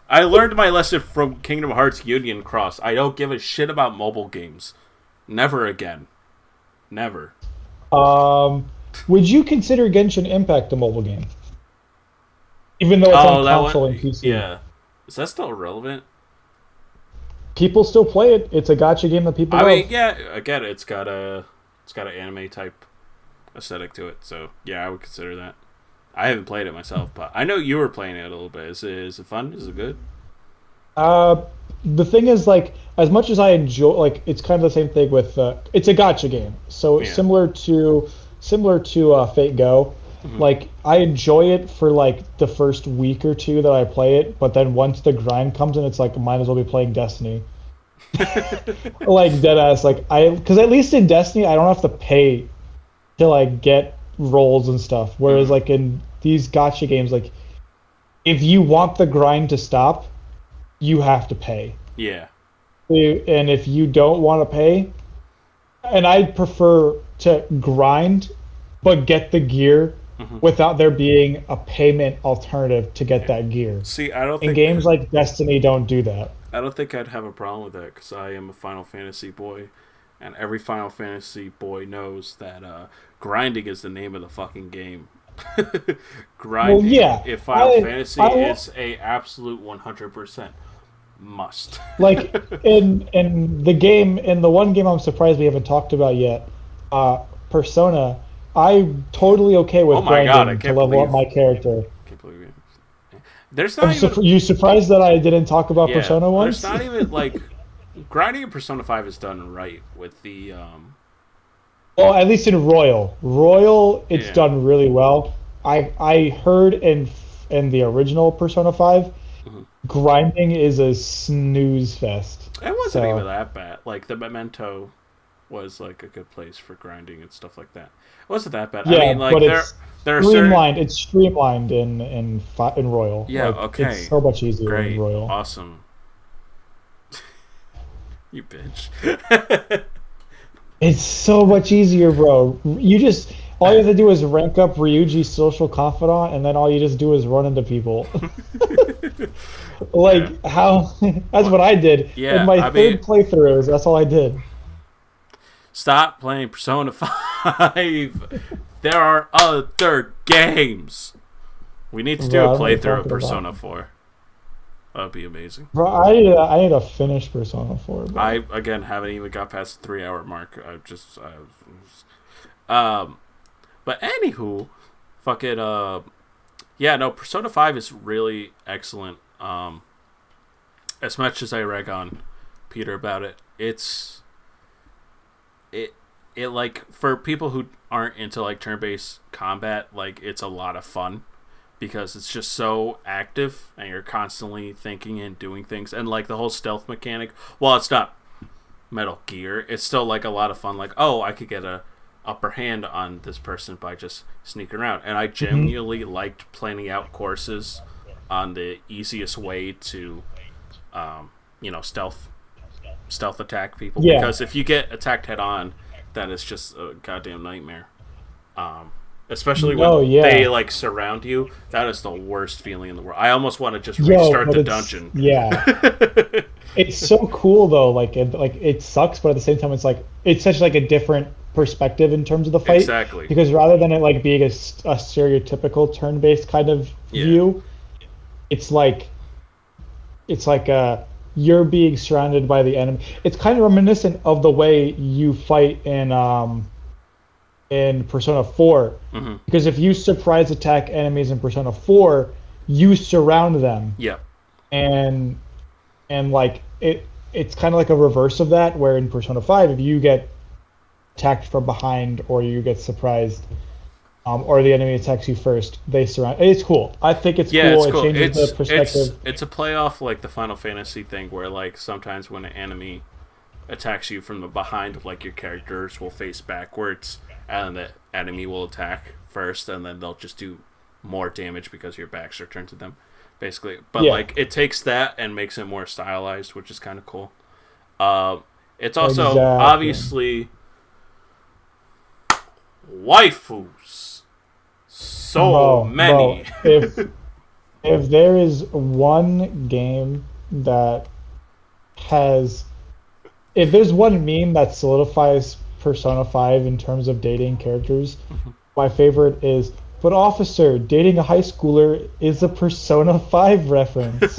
I learned my lesson from Kingdom Hearts Union Cross. I don't give a shit about mobile games. Never again. Never. Would you consider Genshin Impact a mobile game? Even though it's on That console and one. PC. Yeah. Is that still relevant? People still play it. It's a gacha game that people I love. mean, yeah. I get it. It's got an anime type aesthetic to it. So yeah, I would consider that. I haven't played it myself, but I know you were playing it a little bit. Is it fun? Is it good? Uh, the thing is, like, as much as I enjoy, like, it's kind of the same thing with, it's a gacha game, so Yeah. similar to Fate Go. Mhm. Like, I enjoy it for like the first week or two that I play it, but then once the grind comes in, it's like might as well be playing Destiny. Like deadass, because at least in Destiny, I don't have to pay to like get rolls and stuff. Whereas Mhm. like in these gacha games, like if you want the grind to stop, you have to pay. Yeah. And if you don't want to pay, and I prefer to grind, but get the gear Mhm. without there being a payment alternative to get Yeah. that gear. See, And games like Destiny don't do that. I don't think I'd have a problem with that because I am a Final Fantasy boy, and every Final Fantasy boy knows that grinding is the name of the fucking game. Grinding Well, yeah, in Final I, Fantasy I is a absolute 100% must. like in the game in the one game I'm surprised we haven't talked about yet, Persona. I'm totally okay with Oh my god, I grinding to can't level up believe my character. can't believe it. There's not even You surprised that I didn't talk about yeah. Persona There's once? not even like grinding in Persona 5 is done right with the Well, at least in Royal, it's yeah. done really well. I heard in the original Persona 5, Mhm. grinding is a snooze fest. It wasn't even So that bad. Like the Memento was like a good place for grinding and stuff like that. It wasn't that bad. I yeah, mean, like but it's there are certain streamlined. It's streamlined in Royal. yeah. Like it's Okay, so much easier in great, Royal. awesome. You bitch. It's so much easier, bro. You just all you have to do is rank up Ryuji's social confidant, and then all you just do is run into people. Yeah. Like how that's what I did in Yeah. my I mean, third playthroughs. That's all I did. stop playing Persona 5. There are other games. We need to do Bro, a I don't know what you're playthrough of talking Persona about. 4. That'd be amazing. Bro, I need to finish Persona 4, bro. I again haven't even got past the 3 hour mark. But anywho, fuck it. Yeah, no, Persona 5 is really excellent. As much as I rag on Peter about it, it it like for people who aren't into like turn based combat, like it's a lot of fun because it's just so active and you're constantly thinking and doing things and like the whole stealth mechanic. While it's not Metal Gear, it's still like a lot of fun. Like, oh, I could get a upper hand on this person by just sneaking around. And I Mhm. genuinely liked planning out courses on the easiest way to, stealth attack people. Yeah. Because if you get attacked head on, that is just a goddamn nightmare. Especially when Oh they yeah. like surround you, that is the worst feeling in the world. I almost want to just Yo, restart but the it's dungeon. yeah. It's so cool though. It sucks, but at the same time, it's like it's such like a different perspective in terms of the fight Exactly. because rather than it like being a stereotypical turn-based kind of Yeah. view, it's like you're being surrounded by the enemy. It's kind of reminiscent of the way you fight in Persona 4 Hmm. because if you surprise attack enemies in Persona 4, you surround them Yep. and like it's kind of like a reverse of that where in Persona 5 if you get attacked from behind or you get surprised or the enemy attacks you first, they surround. It's cool. I think it's Yeah, cool. it's It cool. changes the perspective. It's a playoff like the Final Fantasy thing where like sometimes when an enemy attacks you from the behind, like your characters will face backwards, and the enemy will attack first, and then they'll just do more damage because your backs are turned to them, basically. But Yeah, like it takes that and makes it more stylized, which is kind of cool. Uh, it's also exactly. obviously waifus. So Bro, many. if there is one game that has, if there's one meme that solidifies Persona 5 in terms of dating characters, my favorite is, but officer, dating a high schooler is a Persona 5 reference.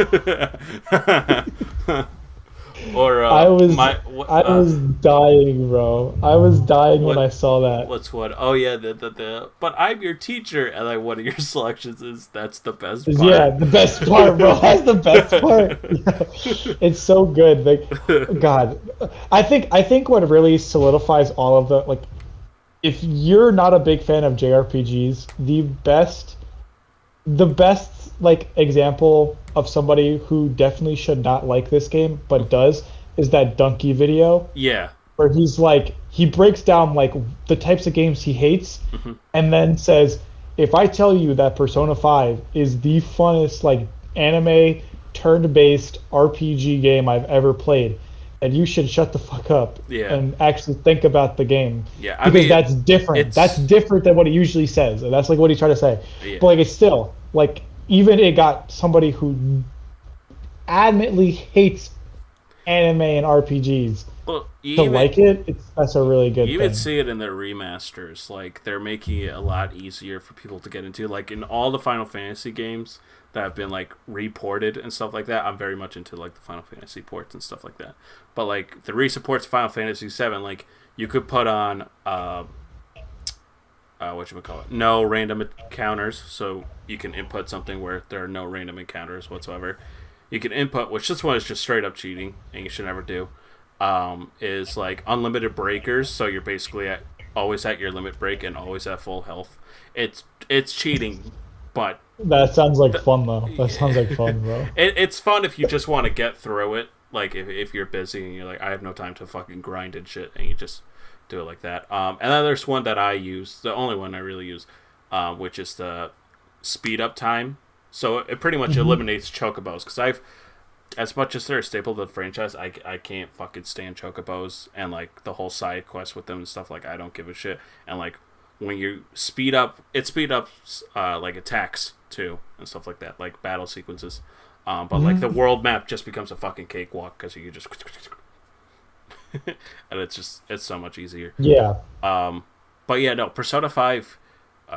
Or I was my I was dying, bro. I was dying when what I saw that. what's what? Oh yeah, the but I'm your teacher, and like one of your selections is that's the best Yeah, part. the best part, bro. That's the best part. Yeah. It's so good. Like, God, I think what really solidifies all of the, like, if you're not a big fan of JRPGs, the best like example of somebody who definitely should not like this game but does is that Donkey video Yeah. where he breaks down like the types of games he hates Hmm. and then says, if I tell you that Persona 5 is the funnest like anime turn-based RPG game I've ever played, and you should shut the fuck up Yeah. and actually think about the game, Yeah. I because mean, that's different. That's it's different than what he usually says, and that's like what he's trying to say. yeah. But like it's still like, even it got somebody who adamantly hates anime and RPGs Well, to like it. That's a really you good even thing. see it in their remasters. Like they're making it a lot easier for people to get into. Like in all the Final Fantasy games that have been like reported and stuff like that, I'm very much into like the Final Fantasy ports and stuff like that. But like the recent ports of Final Fantasy VII, like you could put on what you call it, no random encounters, so you can input something where there are no random encounters whatsoever. You can input, which this one is just straight up cheating, and you should never do. Is like unlimited breakers, so you're basically always at your limit break and always at full health. It's cheating, but That sounds like the, fun though. That sounds like fun, bro. it's fun if you just want to get through it. Like if you're busy and you're like, I have no time to fucking grind and shit, and you just do it like that. And then there's one that I use, the only one I really use, which is the speed up time. So it pretty much Hmm. eliminates chocobos, because I've, as much as they're a staple of the franchise, I can't fucking stand chocobos and like the whole side quest with them and stuff. Like I don't give a shit. And like when you speed up, it speed ups like attacks too and stuff like that, like battle sequences. But like the Hmm. world map just becomes a fucking cakewalk because you just and it's so much easier. Yeah. Um, but yeah, no, Persona 5,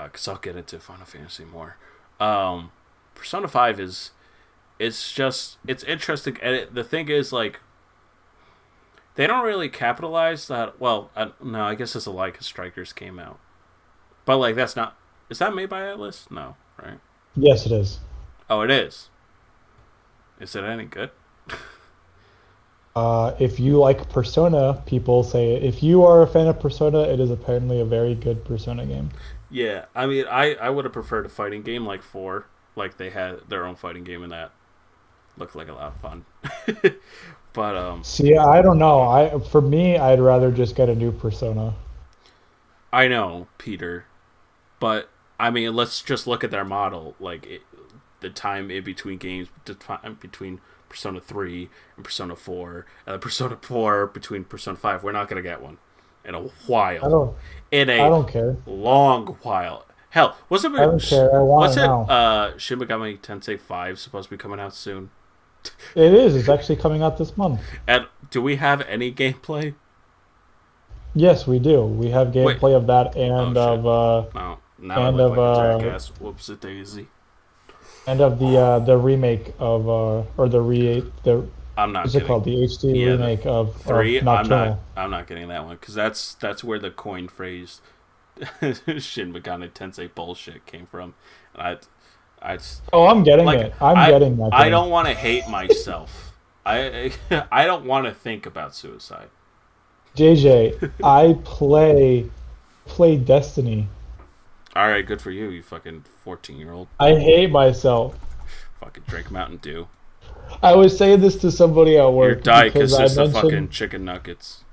because I'll get into Final Fantasy more. Um, Persona 5 is, it's interesting. And the thing is, like, they don't really capitalize that. Well, no, I guess it's a lie because Strikers came out. But, like, that's not, is that made by Atlas? No, right? Yes, it is. Oh, it is. Is it any good? If you like Persona, people say if you are a fan of Persona, it is apparently a very good Persona game. Yeah, I mean, I would have preferred a fighting game like 4. Like, they had their own fighting game in that. Looked like a lot of fun. But See, I don't know. For me, I'd rather just get a new Persona. I know, Peter, but I mean, let's just look at their model. Like the time in between games, the time between Persona 3 and Persona 4, and the Persona 4 between Persona 5. We're not gonna get one in a I while. don't. In I a don't care. long while. Hell, I don't care. I want was it it now. Shin Megami Tensei 5 supposed to be coming out soon? It is. It's actually coming out this month. And do we have any gameplay? Yes, we do. We have Wait. gameplay of that Oh and shit. of No. Now I and look of like a jackass. Whoops a daisy. the remake of or the I'm not what's it kidding. called, the HD Yeah, the remake of 3. Nocturnal. I'm not getting that one because that's where the coin phrase Shin Megami Tensei bullshit came from. And I Oh, I'm getting like it. I'm getting that I game. don't want to hate myself. I don't want to think about suicide. JJ, I play Destiny. All right, good for you, you fucking 14-year-old. I hate myself. Fucking drink Mountain Dew. I was saying this to somebody at Your work diet because I consists of fucking mentioned chicken nuggets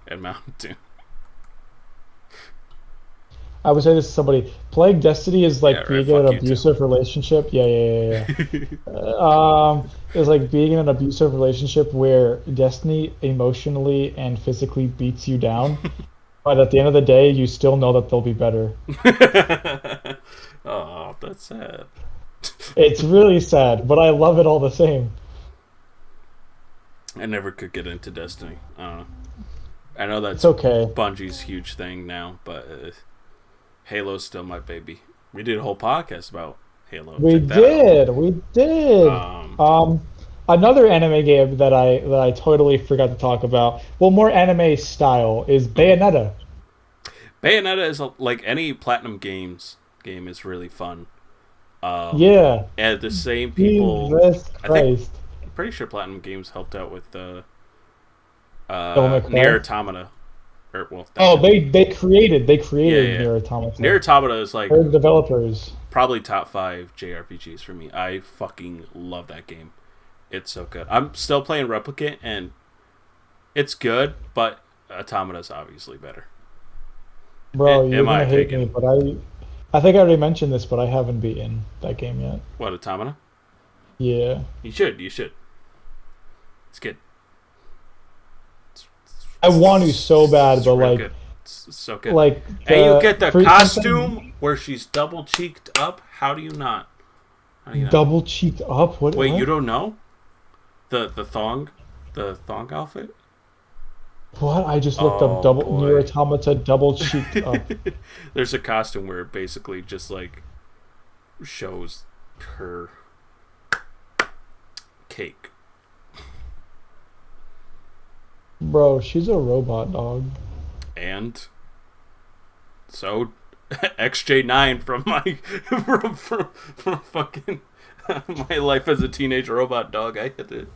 and Mountain Dew. I was saying this to somebody. Playing Destiny is Yeah, like right. being in an Fuck you too. abusive relationship. Yeah, yeah, yeah, yeah. It's like being in an abusive relationship where Destiny emotionally and physically beats you down, but at the end of the day, you still know that they'll be better. Oh, that's sad. It's really sad, but I love it all the same. I never could get into Destiny. I don't know. I know It's that's okay. Bungie's huge thing now, but Halo's still my baby. We did a whole podcast about Halo. We Check that out. did, we did. Um, Another anime game that I totally forgot to talk about. Well, more anime style is Bayonetta. Bayonetta is like any Platinum Games game is really fun. Yeah, And the same people, Jesus I think, Christ. I'm pretty sure Platinum Games helped out with Devil May Nier Cry. Automata. Or well, that Oh, too. they Yeah, created yeah. Nier Nier Automata. Automata is like They're the developers. probably top 5 JRPGs for me. I fucking love that game. It's so good. I'm still playing Replicant, and it's good, but Automata's obviously better, Bro, in you're my gonna hate me, opinion. but I think I already mentioned this, but I haven't beaten that game yet. What, Automata? Yeah. You should. You should. It's good. I want to so bad, It's but real good. It's so good. like And you the get the for something costume where she's double cheeked up. How do you not? How do you not? double cheeked up. What? Wait, you What? don't know the thong outfit? What? I just looked up Oh double Nier boy. Automata double cheeked up. There's a costume where it basically just like shows her cake. Bro, she's a robot dog. And so XJ9 from my from fucking my life as a teenage robot dog. I hit it.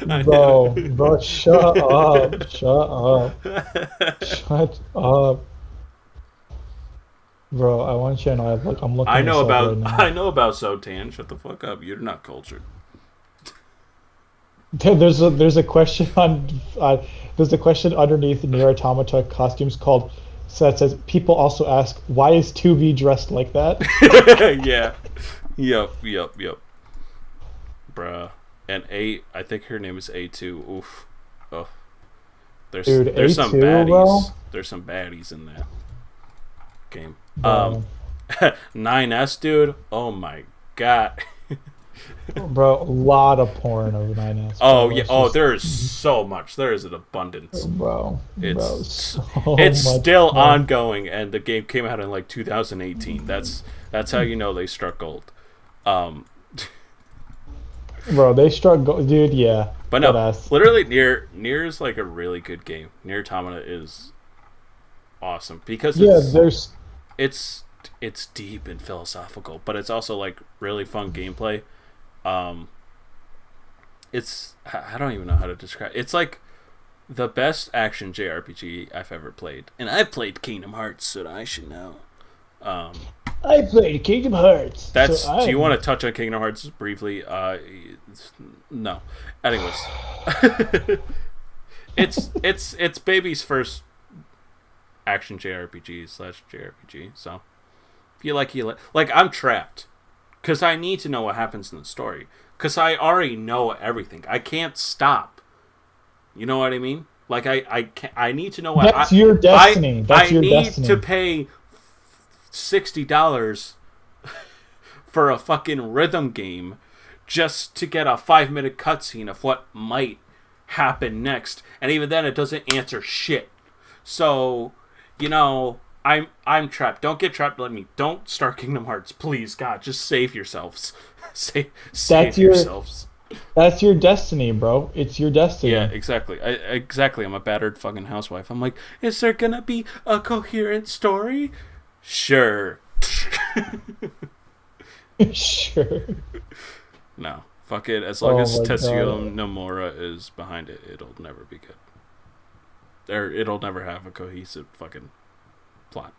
Bro, shut up. Shut up. Shut up. Bro, I want you to know I'm looking this up right now. I know about Sotan. Shut the fuck up. You're not cultured. There's a question on there's a question underneath Nier Automata costumes called so that says people also ask why is 2B dressed like that? Yeah. Yep. Bruh. And I think her name is A2. Oof. Oh. Dude, There's some A2, bro. baddies. There's some baddies in that game. Bro, 9S dude. Oh my god. bro, a lot of porn of 9S. Oh Bro. yeah. It's Oh, just, there is so much. There is an abundance. bro, It's so it's much still porn. ongoing, and the game came out in like 2018. That's how you know they struck gold. Um, Bro, they struck gold, dude. Yeah, but that no, ass. literally, Nier is like a really good game. Nier Automata is awesome because Yeah, there's it's it's deep and philosophical, but it's also like really fun gameplay. Um, it's I don't even know how to describe. It's like the best action JRPG I've ever played, and I've played Kingdom Hearts, so I should know. Um, I played Kingdom Hearts. that's. So Do you I'm want to touch on Kingdom Hearts briefly? No. Anyways, it's baby's first action JRPG slash JRPG. So if you like I'm trapped because I need to know what happens in the story because I already know everything. I can't stop. You know what I mean? Like I need to know what That's your destiny. I That's your need to destiny. pay $60 for a fucking rhythm game just to get a 5-minute cutscene of what might happen next, and even then it doesn't answer shit. So, I'm trapped. Don't get trapped. Don't start Kingdom Hearts, please. God, just save yourselves. Save That's your yourselves. that's your destiny, bro. It's your Yeah, destiny. exactly. Exactly. I'm a battered fucking housewife. I'm like, is there gonna be a coherent story? Sure. Sure. No. Fuck it. As long Oh as my Tetsuya god. Nomura is behind it, it'll never be good. Or it'll never have a cohesive fucking plot.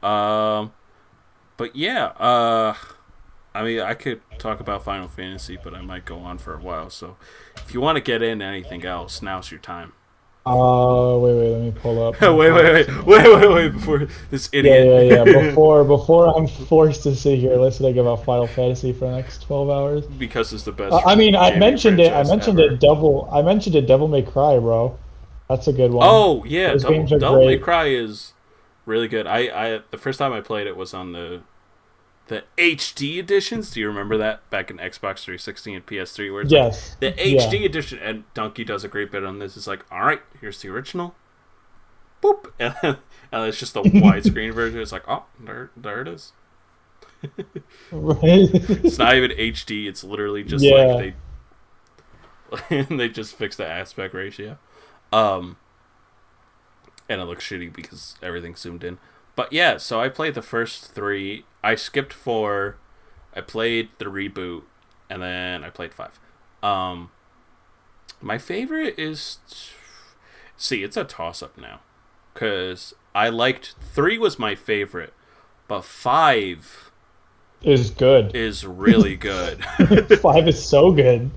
Um, but yeah, I mean, I could talk about Final Fantasy, but I might go on for a while. So, if you want to get into anything else, now's your time. Wait, let me pull up wait, my wait, thoughts. wait, wait, wait, wait! Before this Yeah, idiot. yeah, yeah. Before I'm forced to sit here listening about Final Fantasy for the next 12 hours. Because it's the best I mean, gaming I franchise mentioned ever. it. I mentioned it. Devil May Cry, bro. That's a good one. Oh yeah, Those Double games are Devil May great. Cry is really good. I the first time I played it was on the HD editions. Do you remember that back in Xbox 360 and PS3, where it's like Yes. the Yeah. HD edition? And Donkey does a great bit on this. It's like, all right, here's the original. Boop, and it's just the widescreen version. It's like, oh, there it is. Right. It's not even HD. It's literally just like Yeah. they just fixed the aspect ratio. Um, and it looks shitty because everything's zoomed in. But yeah, so I played the first three. I skipped four. I played the reboot, and then I played five. Um, my favorite is, see, it's a toss up now, because I liked three was my favorite, but five Is good. is really good. 5 is so good.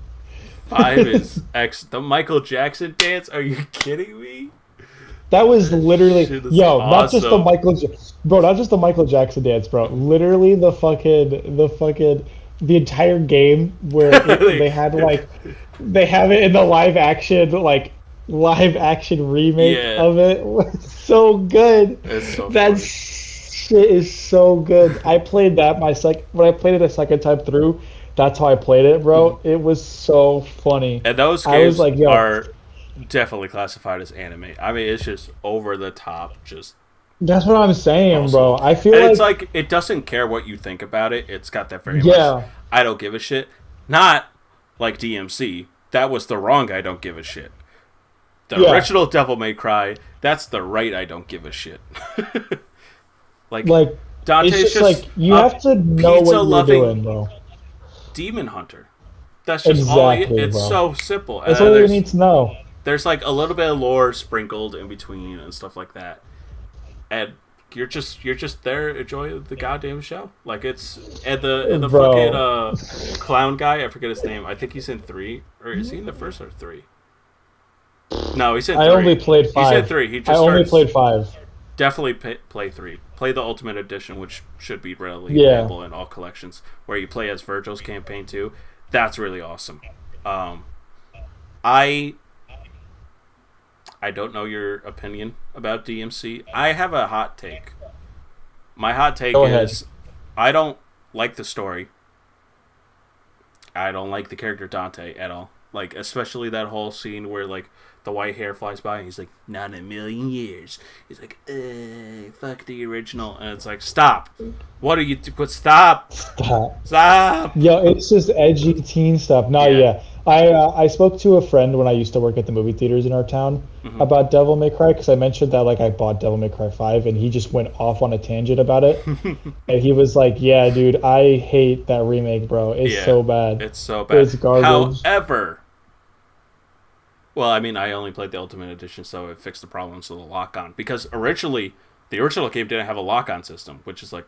Five is the Michael Jackson dance. Are you kidding me? That was That literally shit is not just the awesome. Bro, not just the Michael Jackson dance, bro. Literally the entire game where they had like they have it in the live action remake Yeah, of it. Was so good. it's so That funny. shit is so good. I played that when I played it a second time through. That's how I played it, bro. It was so funny. And those I was games like, yo, are definitely classified as anime. I mean, it's just over the top, just that's what I'm saying, awesome. bro. I And feel it's like, like it doesn't care what you think about it. It's got that very much yeah, I don't give a shit. Not like DMC. That was the wrong I don't give a shit. The yeah. original Devil May Cry, that's the right I don't give a shit. Like Like, it's Dante's just just like you a have to know pizza what you're loving doing, bro. demon hunter. That's just all. Exactly, It's bro. so simple. That's And all you need to know. there's like a little bit of lore sprinkled in between and stuff like that. And you're just there enjoying the goddamn show. Like it's and the fucking Bro, clown guy, I forget his name. I think he's in three, or is he in the first or three? No, he's in I only three. played He's in 5. three. He I just only starts. played 5. Definitely play three. Play the Ultimate Edition, which should be readily Yeah. available in all collections, where you play as Virgil's campaign too. That's really awesome. Um, I I don't know your opinion about DMC. I have a hot take. My hot take Go ahead. is I don't like the story. I don't like the character Dante at all. Like, especially that whole scene where, like, the white hair flies by and he's like, not in a million years. He's like, fuck the original. And it's like, stop. What are you but stop. Stop. Stop. Yo, it's just edgy teen stuff. No, Yeah. yeah. I spoke to a friend when I used to work at the movie theaters in our town Hmm. about Devil May Cry because I mentioned that like I bought Devil May Cry 5 and he just went off on a tangent about it. And he was like, "Yeah, dude, I hate that remake, bro. It's Yeah. so bad. It's so bad. It's garbage." However, well, I mean, I only played the Ultimate Edition, so it fixed the problems with the lock-on. Because originally, the original game didn't have a lock-on system, which is like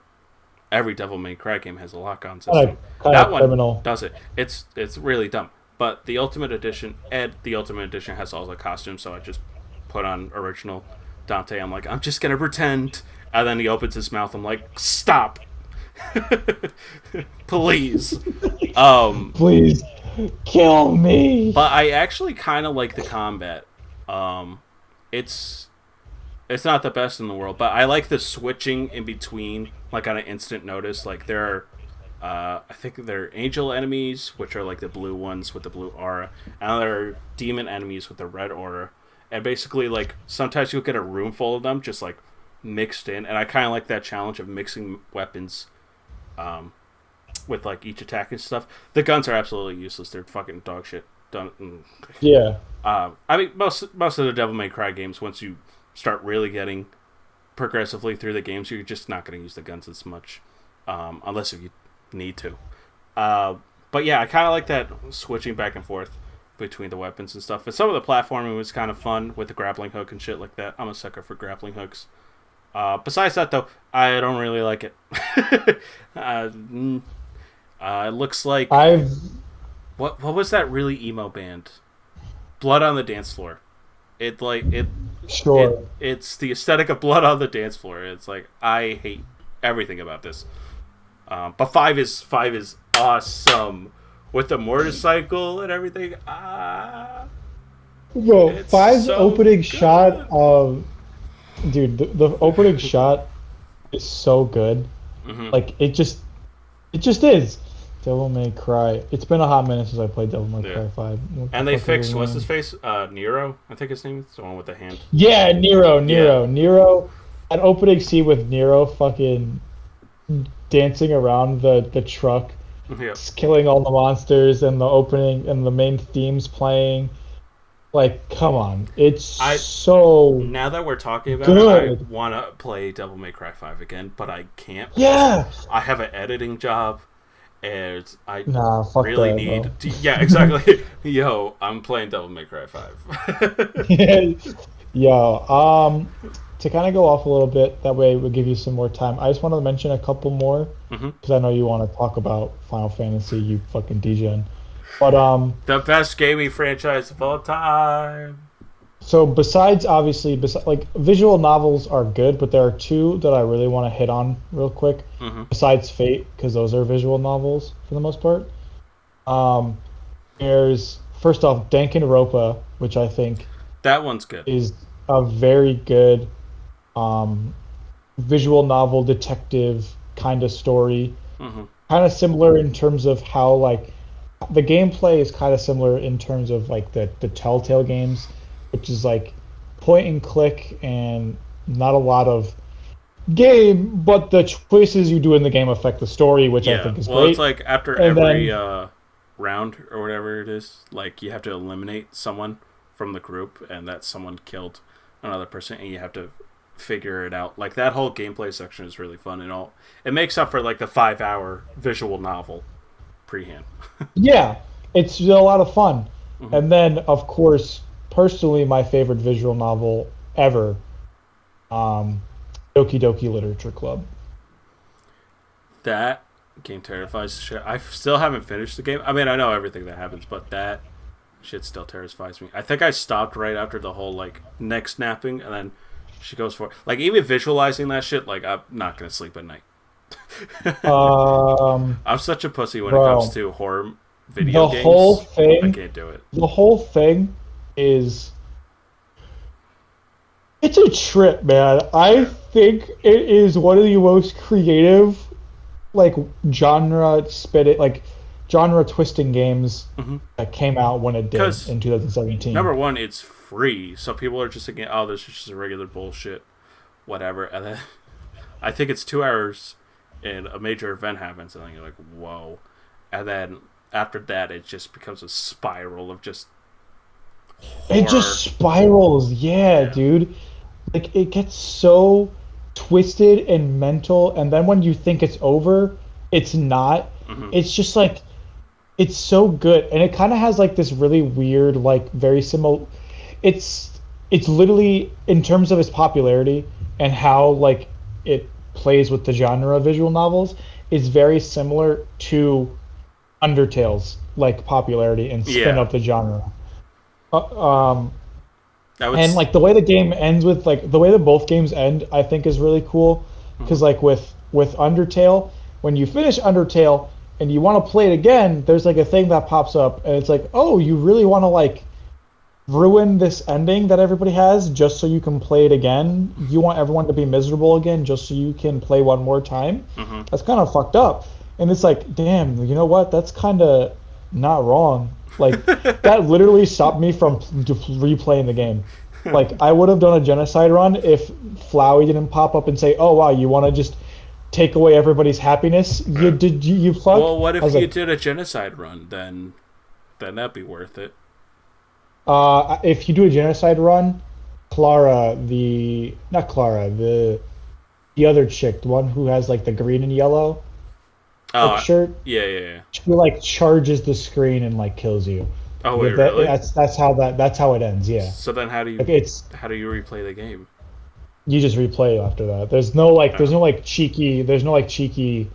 every Devil May Cry game has a lock-on system. Kind That of one criminal. does it. It's really dumb. But the Ultimate Edition, has all the costumes, so I just put on original Dante. I'm like, I'm just gonna pretend, and then he opens his mouth. I'm like, stop, please. Please kill me. But I actually kind of like the combat. It's it's not the best in the world, but I like the switching in between, like on an instant notice. Like there are, I think they're angel enemies, which are like the blue ones with the blue aura, and there are demon enemies with the red aura. And basically, like sometimes you'll get a room full of them, just like mixed in. And I kind of like that challenge of mixing weapons, with like each attack and stuff. The guns are absolutely useless. They're fucking dog shit. Done. Yeah. I mean, most of the Devil May Cry games, once you start really getting progressively through the games, you're just not going to use the guns as much, unless if you need to. But yeah, I kind of like that switching back and forth between the weapons and stuff. And some of the platforming was kind of fun with the grappling hook and shit like that. I'm a sucker for grappling hooks. Besides that, though, I don't really like it. It looks like I've what was that really emo band? Blood on the Dance Floor. It like sure. it's the aesthetic of Blood on the Dance Floor. It's like I hate everything about this. But five is awesome with the motorcycle and everything. Bro, It's Five's so opening shot good. of dude, the opening shot is so good. Hmm. Like it just is. Devil May Cry. It's been a hot minute since I played Devil May Yeah, Cry 5. What the and they fuck is fixed his what's his name? face? Nero, I think his name is the one with the hand. Yeah, Nero, Yeah, Nero, Nero. An opening scene with Nero fucking dancing around the truck, yeah. killing all the monsters, and the opening and the main themes playing. Like, come on, it's I so Now that we're talking about it, I good. want to play Devil May Cry 5 again, but I can't because Yeah. I have an editing job and I Nah, fuck really that, need bro. to. Yeah, exactly. Yo, I'm playing Devil May Cry 5. Yeah. To kind of go off a little bit, that way we'll give you some more time. I just wanted to mention a couple more Hmm. because I know you want to talk about Final Fantasy, you fucking DJing. But The best gaming franchise of all time. so besides obviously, like visual novels are good, but there are two that I really want to hit on real quick. Hmm. Besides Fate, because those are visual novels for the most part. Um, there's first off Danganronpa, which I think That one's good. is a very good um, visual novel detective kind of story. Hmm. Kind of similar in terms of how like the gameplay is kind of similar in terms of like the Telltale games, which is like point and click and not a lot of game, but the choices you do in the game affect the story, which I Yeah, think is well, it's great. like after And every then round or whatever it is, like you have to eliminate someone from the group, and that someone killed another person, and you have to figure it out. Like that whole gameplay section is really fun and all. It makes up for like the 5 hour visual novel prehand. yeah, it's a lot of fun. Hmm. And then of course, personally, my favorite visual novel ever, um, Doki Doki Literature Club. That game terrifies the shit. I still haven't finished the game. I mean, I know everything that happens, but that shit still terrifies me. I think I stopped right after the whole like neck snapping, and then she goes for like even visualizing that shit. Like I'm not gonna sleep at night. I'm such a pussy when it comes Bro, to horror video the whole games. I thing, can't do it. the whole thing is it's a trip, man. I Yeah. think it is one of the most creative, like genre spit it, like genre twisting games Mm-hmm. that came out when it did Because in 2017. number one, it's free, so people are just thinking, "Oh, this is just a regular bullshit, whatever." And then I think it's 2 hours, and a major event happens, and then you're like, "Whoa!" And then after that, it just becomes a spiral of just It just horror. spirals, yeah, Yeah. dude. Like it gets so twisted and mental, and then when you think it's over, it's not. Hmm. It's just like it's so good, and it kind of has like this really weird, like very similar. It's literally in terms of its popularity and how like it plays with the genre of visual novels is very similar to Undertale's like popularity and spin Yeah. up the genre. I would. And like the way the game ends with like the way that both games end, I think is really cool because Mhm. like with Undertale, when you finish Undertale and you want to play it again, there's like a thing that pops up and it's like, oh, you really want to like ruin this ending that everybody has just so you can play it again. You want everyone to be miserable again just so you can play one more time. Mhm. That's kind of fucked up. And it's like, damn, you know what? That's kind of not wrong. Like that literally stopped me from replaying the game. Like I would have done a genocide run if Flowey didn't pop up and say, "Oh wow, you want to just take away everybody's happiness? You Yeah. did you fuck?" Well, what I if was you like, did a genocide run? Then that'd be worth it. if you do a genocide run, Clara, the not Clara, the other chick, the one who has like the green and yellow like Oh, shirt, yeah, yeah, yeah. she like charges the screen and like kills you. Oh wait, Like, really? that's how it ends. Yeah, So then, like it's how do you replay the game? You just replay after that. There's no like cheeky.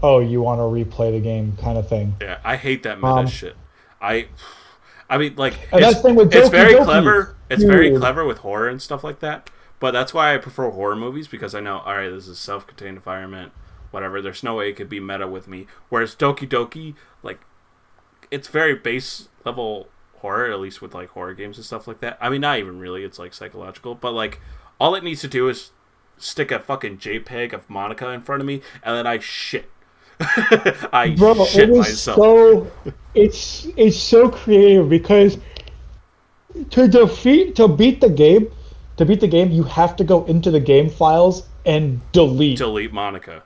Oh, you want to replay the game kind of thing. Yeah, I hate that meta Um, shit. I I mean, like and that's the thing with it's Doki very Doki, clever. It's very dude. clever with horror and stuff like that. But that's why I prefer horror movies because I know, all right, this is a self-contained environment, whatever. There's no way it could be meta with me. Whereas Doki Doki, like, it's very base level horror, at least with like horror games and stuff like that. I mean, not even really. It's like psychological, but like all it needs to do is stick a fucking JPEG of Monica in front of me, and then I shit. I Bro, it shit is myself. so it's so creative because to beat the game, you have to go into the game files and delete. Delete Monica.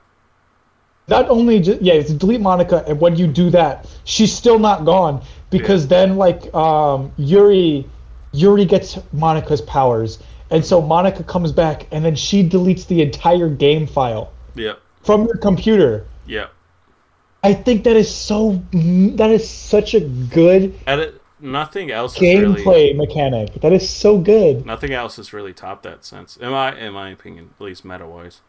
Not only just yeah, it's delete Monica, and when you do that, she's still not gone Yeah. because then like Yuri gets Monica's powers, and so Monica comes back, and then she deletes the entire game file Yep. from your computer. Yep. I think that is such a good Edit. Nothing else is really. gameplay mechanic. That is so good. Nothing else has really topped that sense, in my opinion, at least meta wise.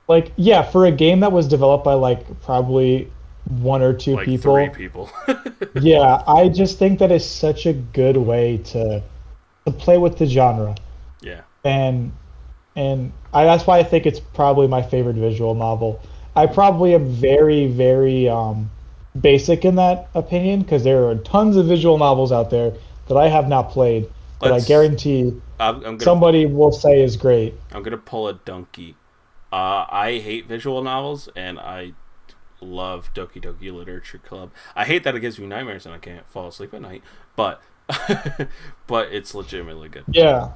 Like, yeah, for a game that was developed by like probably one or two Like three people. people. Yeah, I just think that is such a good way to play with the genre. Yeah. And that's why I think it's probably my favorite visual novel. I probably am very, very basic in that opinion because there are tons of visual novels out there that I have not played that I Let's. guarantee I'm gonna. somebody will say is great. I'm gonna pull a donkey. I hate visual novels, and I love Doki Doki Literature Club. I hate that it gives me nightmares and I can't fall asleep at night, but but it's legitimately good. Yeah,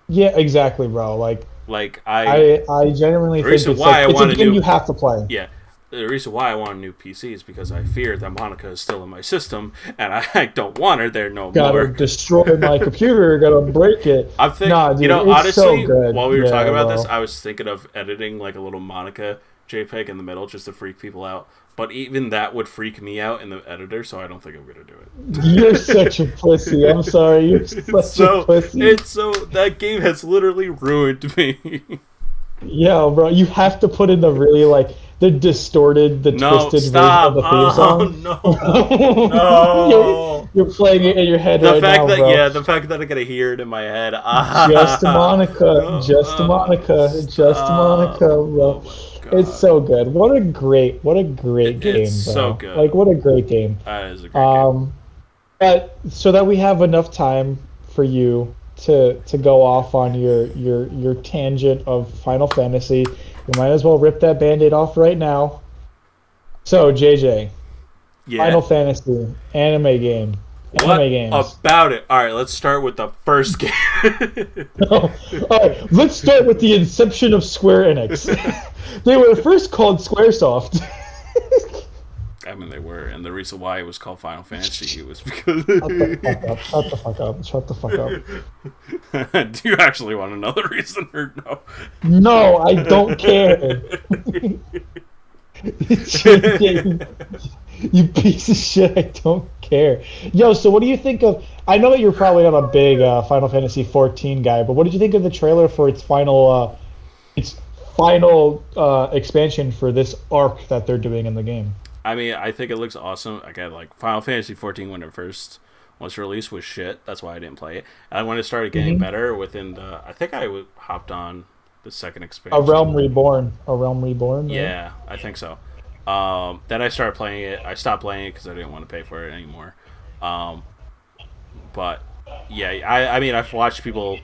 yeah, exactly, bro. Like I genuinely the think reason why I it's a want a game new you have to play. yeah. The reason why I want a new PC is because I fear that Monica is still in my system, and I don't want her there no Gotta more. destroy my computer. Gotta break it. I'm thinking, Nah, dude, honestly, it's so good. while we were Yeah, talking about this, bro. I was thinking of editing like a little Monica JPEG in the middle just to freak people out. But even that would freak me out in the editor, so I don't think I'm gonna do it. You're such a pussy. I'm sorry. You're such a pussy. It's so that game has literally ruined me. Yeah, bro. You have to put in the really like the distorted, the No, twisted stop! version of the theme song. Oh no, no! You're playing it in your head The right fact now, that bro. the fact that I gotta hear it in my head. Just Monica, just Oh, Monica, just stop. Monica, bro. Oh my It's god. so good. What a great game, It's bro. so good. Like, what a great game. That is a great game. So that we have enough time for you to go off on your tangent of Final Fantasy, you might as well rip that Band-Aid off right now. So, JJ, Yeah. Final Fantasy anime game. What Anime games. about it? All right, let's start with the first game. All right, let's start with the inception of Square Enix. They were first called Squaresoft. I mean, they were, and the reason why it was called Final Fantasy was because. Shut the fuck up. Shut the fuck up. Do you actually want another reason or no? No, I don't care. You piece of shit, I don't care. Yo, so what do you think of... I know that you're probably not a big Final Fantasy 14 guy, but what did you think of the trailer for its final expansion for this arc that they're doing in the game? I mean, I think it looks awesome. Again, like Final Fantasy 14 when it first was released was shit. That's why I didn't play it. And when it started getting better within the... I think I hopped on the second expansion. A Realm Reborn. A Realm Reborn? Right? Yeah, I think so. Then I started playing it. I stopped playing it because I didn't want to pay for it anymore. But yeah, I mean, I've watched people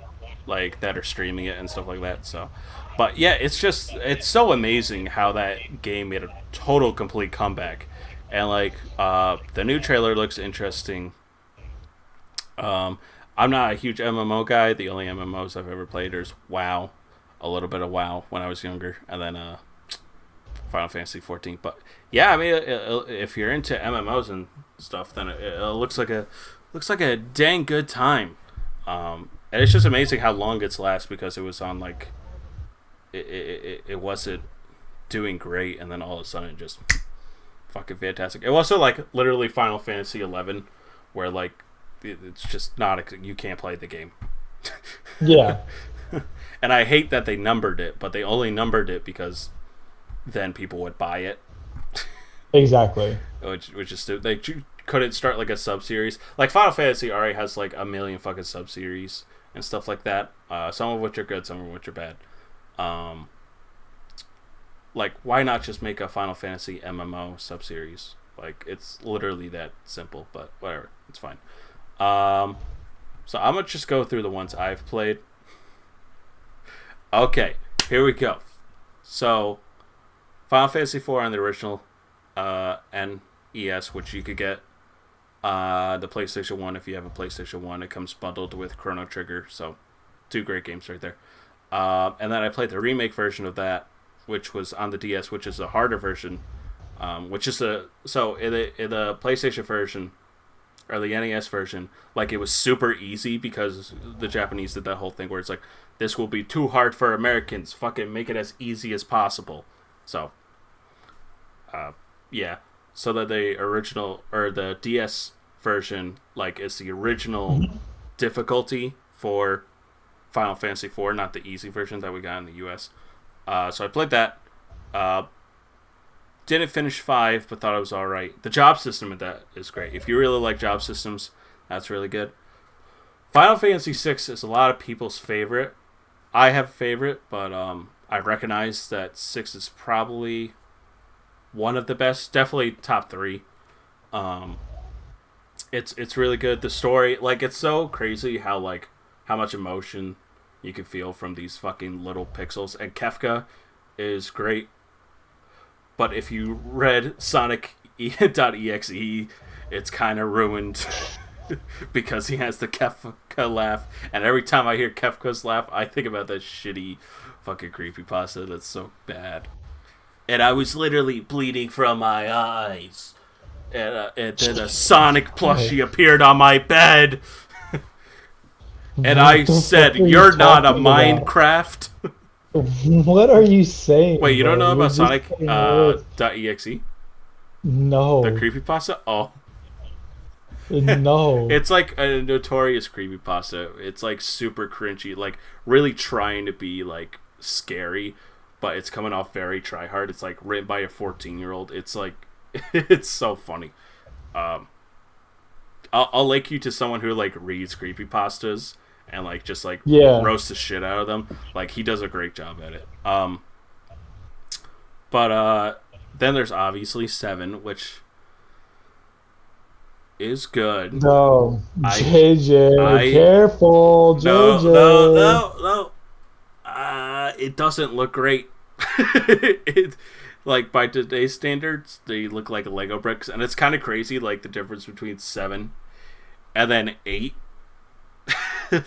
like that are streaming it and stuff like that. So, but yeah, it's so amazing how that game made a total complete comeback, and like the new trailer looks interesting. I'm not a huge MMO guy. The only MMOs I've ever played is WoW, a little bit of WoW when I was younger, and then Final Fantasy 14. But yeah, I mean, if you're into MMOs and stuff, then it looks like a dang good time. And it's just amazing how long it's last because it was on like it wasn't doing great, and then all of a sudden just fucking fantastic. It wasn't like literally Final Fantasy 11 where like it's just not you can't play the game. Yeah. And I hate that they numbered it, but they only numbered it because then people would buy it. Exactly. Which is stupid. They couldn't start like a sub series. Like Final Fantasy already has like a million fucking sub series and stuff like that. Some of which are good, some of which are bad. Like, why not just make a Final Fantasy MMO sub series? Like, it's literally that simple. But whatever, it's fine. So I'm gonna just go through the ones I've played. Okay, here we go. So, Final Fantasy IV on the original NES, which you could get the PlayStation 1 if you have a PlayStation 1. It comes bundled with Chrono Trigger, so 2 great games right there. And then I played the remake version of that, which was on the DS, which is a harder version. Which is in the PlayStation version, or the NES version, like, it was super easy because the Japanese did that whole thing where it's like, this will be too hard for Americans. Fucking make it as easy as possible. So, yeah. So that the original, or the DS version, like, is the original difficulty for Final Fantasy IV, not the easy version that we got in the US. So I played that. Didn't finish 5, but thought it was alright. The job system of that is great. If you really like job systems, that's really good. Final Fantasy VI is a lot of people's favorite. I have a favorite, but I recognize that 6 is probably one of the best. Definitely top 3. It's really good. The story, like, it's so crazy how much emotion you can feel from these fucking little pixels. And Kefka is great. But if you read Sonic.exe, it's kind of ruined because he has the Kefka laugh. And every time I hear Kefka's laugh, I think about that shitty fucking creepypasta that's so bad. And I was literally bleeding from my eyes. And then a Sonic plushie appeared on my bed. And I said, "You're not a Minecraft." What are you saying? Wait, you don't know about Sonic .exe? No. The creepypasta? Oh. No. It's like a notorious creepypasta. It's like super cringy, like really trying to be like scary, but it's coming off very try-hard. It's like written by a 14-year-old. It's like, it's so funny. I'll link you to someone who like reads creepypastas and like just like roast the shit out of them. Like, he does a great job at it. But then there's obviously 7, which is good. No, JJ, careful, JJ. No. It doesn't look great. Like, by today's standards, they look like Lego bricks, and it's kind of crazy, like, the difference between 7 and then 8.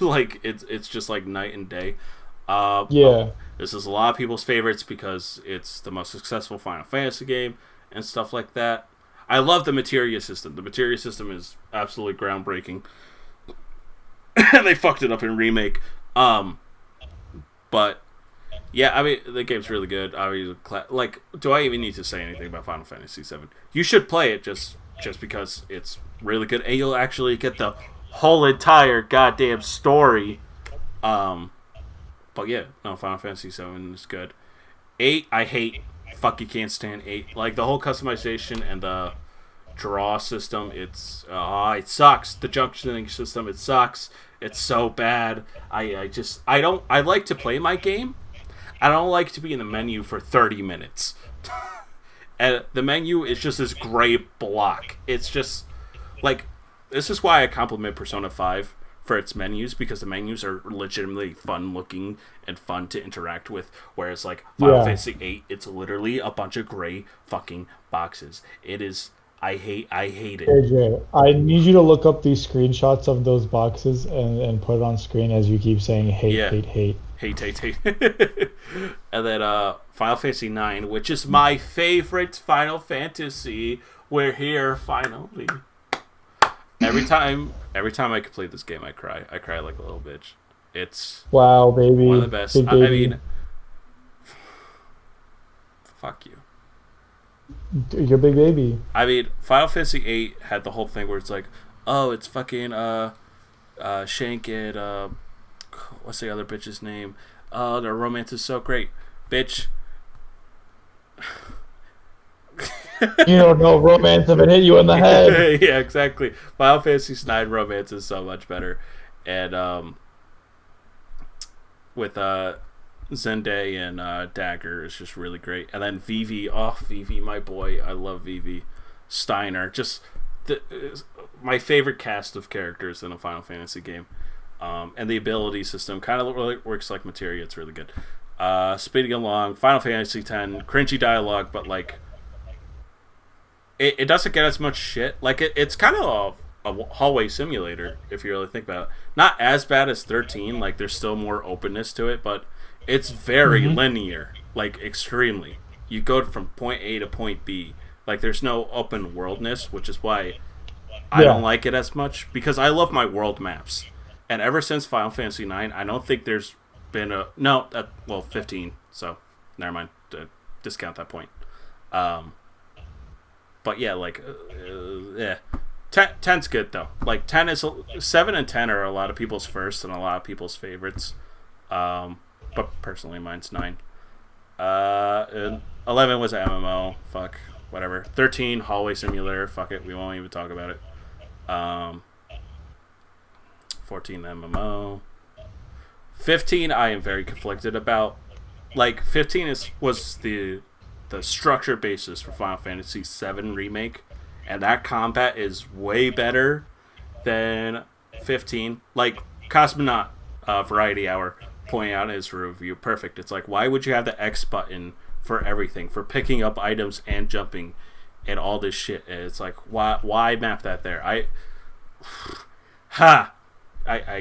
Like, it's just like night and day. This is a lot of people's favorites because it's the most successful Final Fantasy game and stuff like that. I love the materia system. The materia system is absolutely groundbreaking. They fucked it up in remake. But yeah, I mean, the game's really good. Like, do I even need to say anything about Final Fantasy VII? You should play it just because it's really good, and you'll actually get the whole entire goddamn story. But yeah, no, Final Fantasy VII is good. 8, I hate. Fuck, you can't stand 8. Like, the whole customization and the draw system, it sucks. The junctioning system, it sucks. It's so bad. I like to play my game. I don't like to be in the menu for 30 minutes. And the menu is just this gray block. It's just, like, this is why I compliment Persona 5 for its menus, because the menus are legitimately fun looking and fun to interact with, whereas, like, Final Fantasy 8, it's literally a bunch of gray fucking boxes. It is, I hate it. AJ, I need you to look up these screenshots of those boxes and put it on screen as you keep saying hate. And then Final Fantasy IX, which is my favorite Final Fantasy. We're here finally. Every time I complete this game, I cry. I cry like a little bitch. It's wow, baby. One of the best. I mean, fuck you. You're a big baby. I mean, Final Fantasy VIII had the whole thing where it's like, oh, it's fucking Shank and what's the other bitch's name? Oh, their romance is so great, bitch. You don't know romance if it hit you in the head. Yeah, exactly. Final Fantasy IX romance is so much better, and with Zendaya and Dagger is just really great, and then Vivi, Vivi, my boy, I love Vivi. Steiner, just my favorite cast of characters in a Final Fantasy game, and the ability system kind of really works like materia. It's really good. Speeding along, Final Fantasy X, cringy dialogue, but like it doesn't get as much shit. Like it's kind of a hallway simulator if you really think about it. Not as bad as 13. Like there's still more openness to it, but it's very linear, like extremely. You go from point A to point B. Like there's no open worldness, which is why I don't like it as much, because I love my world maps. And ever since Final Fantasy IX, I don't think there's been 15. So never mind, discount that point. But yeah, like, yeah. 10's good though. Like 7 and 10 are a lot of people's first and a lot of people's favorites. But personally, mine's 9. And 11 was an MMO. Fuck, whatever. 13 hallway simulator. Fuck it, we won't even talk about it. 14 MMO. 15 I am very conflicted about. Like 15 was the structure basis for Final Fantasy VII Remake, and that combat is way better than 15. Like Cosmonaut Variety Hour pointing out in his review, perfect. It's like, why would you have the X button for everything, for picking up items and jumping and all this shit? And it's like, why map that there? I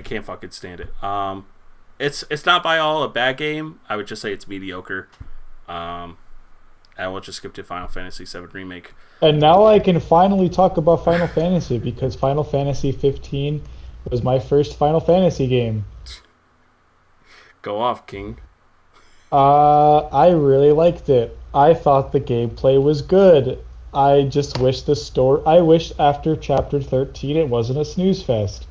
can't fucking stand it. It's not by all a bad game. I would just say it's mediocre. I will just skip to Final Fantasy VII Remake. And now I can finally talk about Final Fantasy, because Final Fantasy 15 was my first Final Fantasy game. Go off, King. I really liked it. I thought the gameplay was good. I just wish I wish after Chapter 13 it wasn't a snooze fest.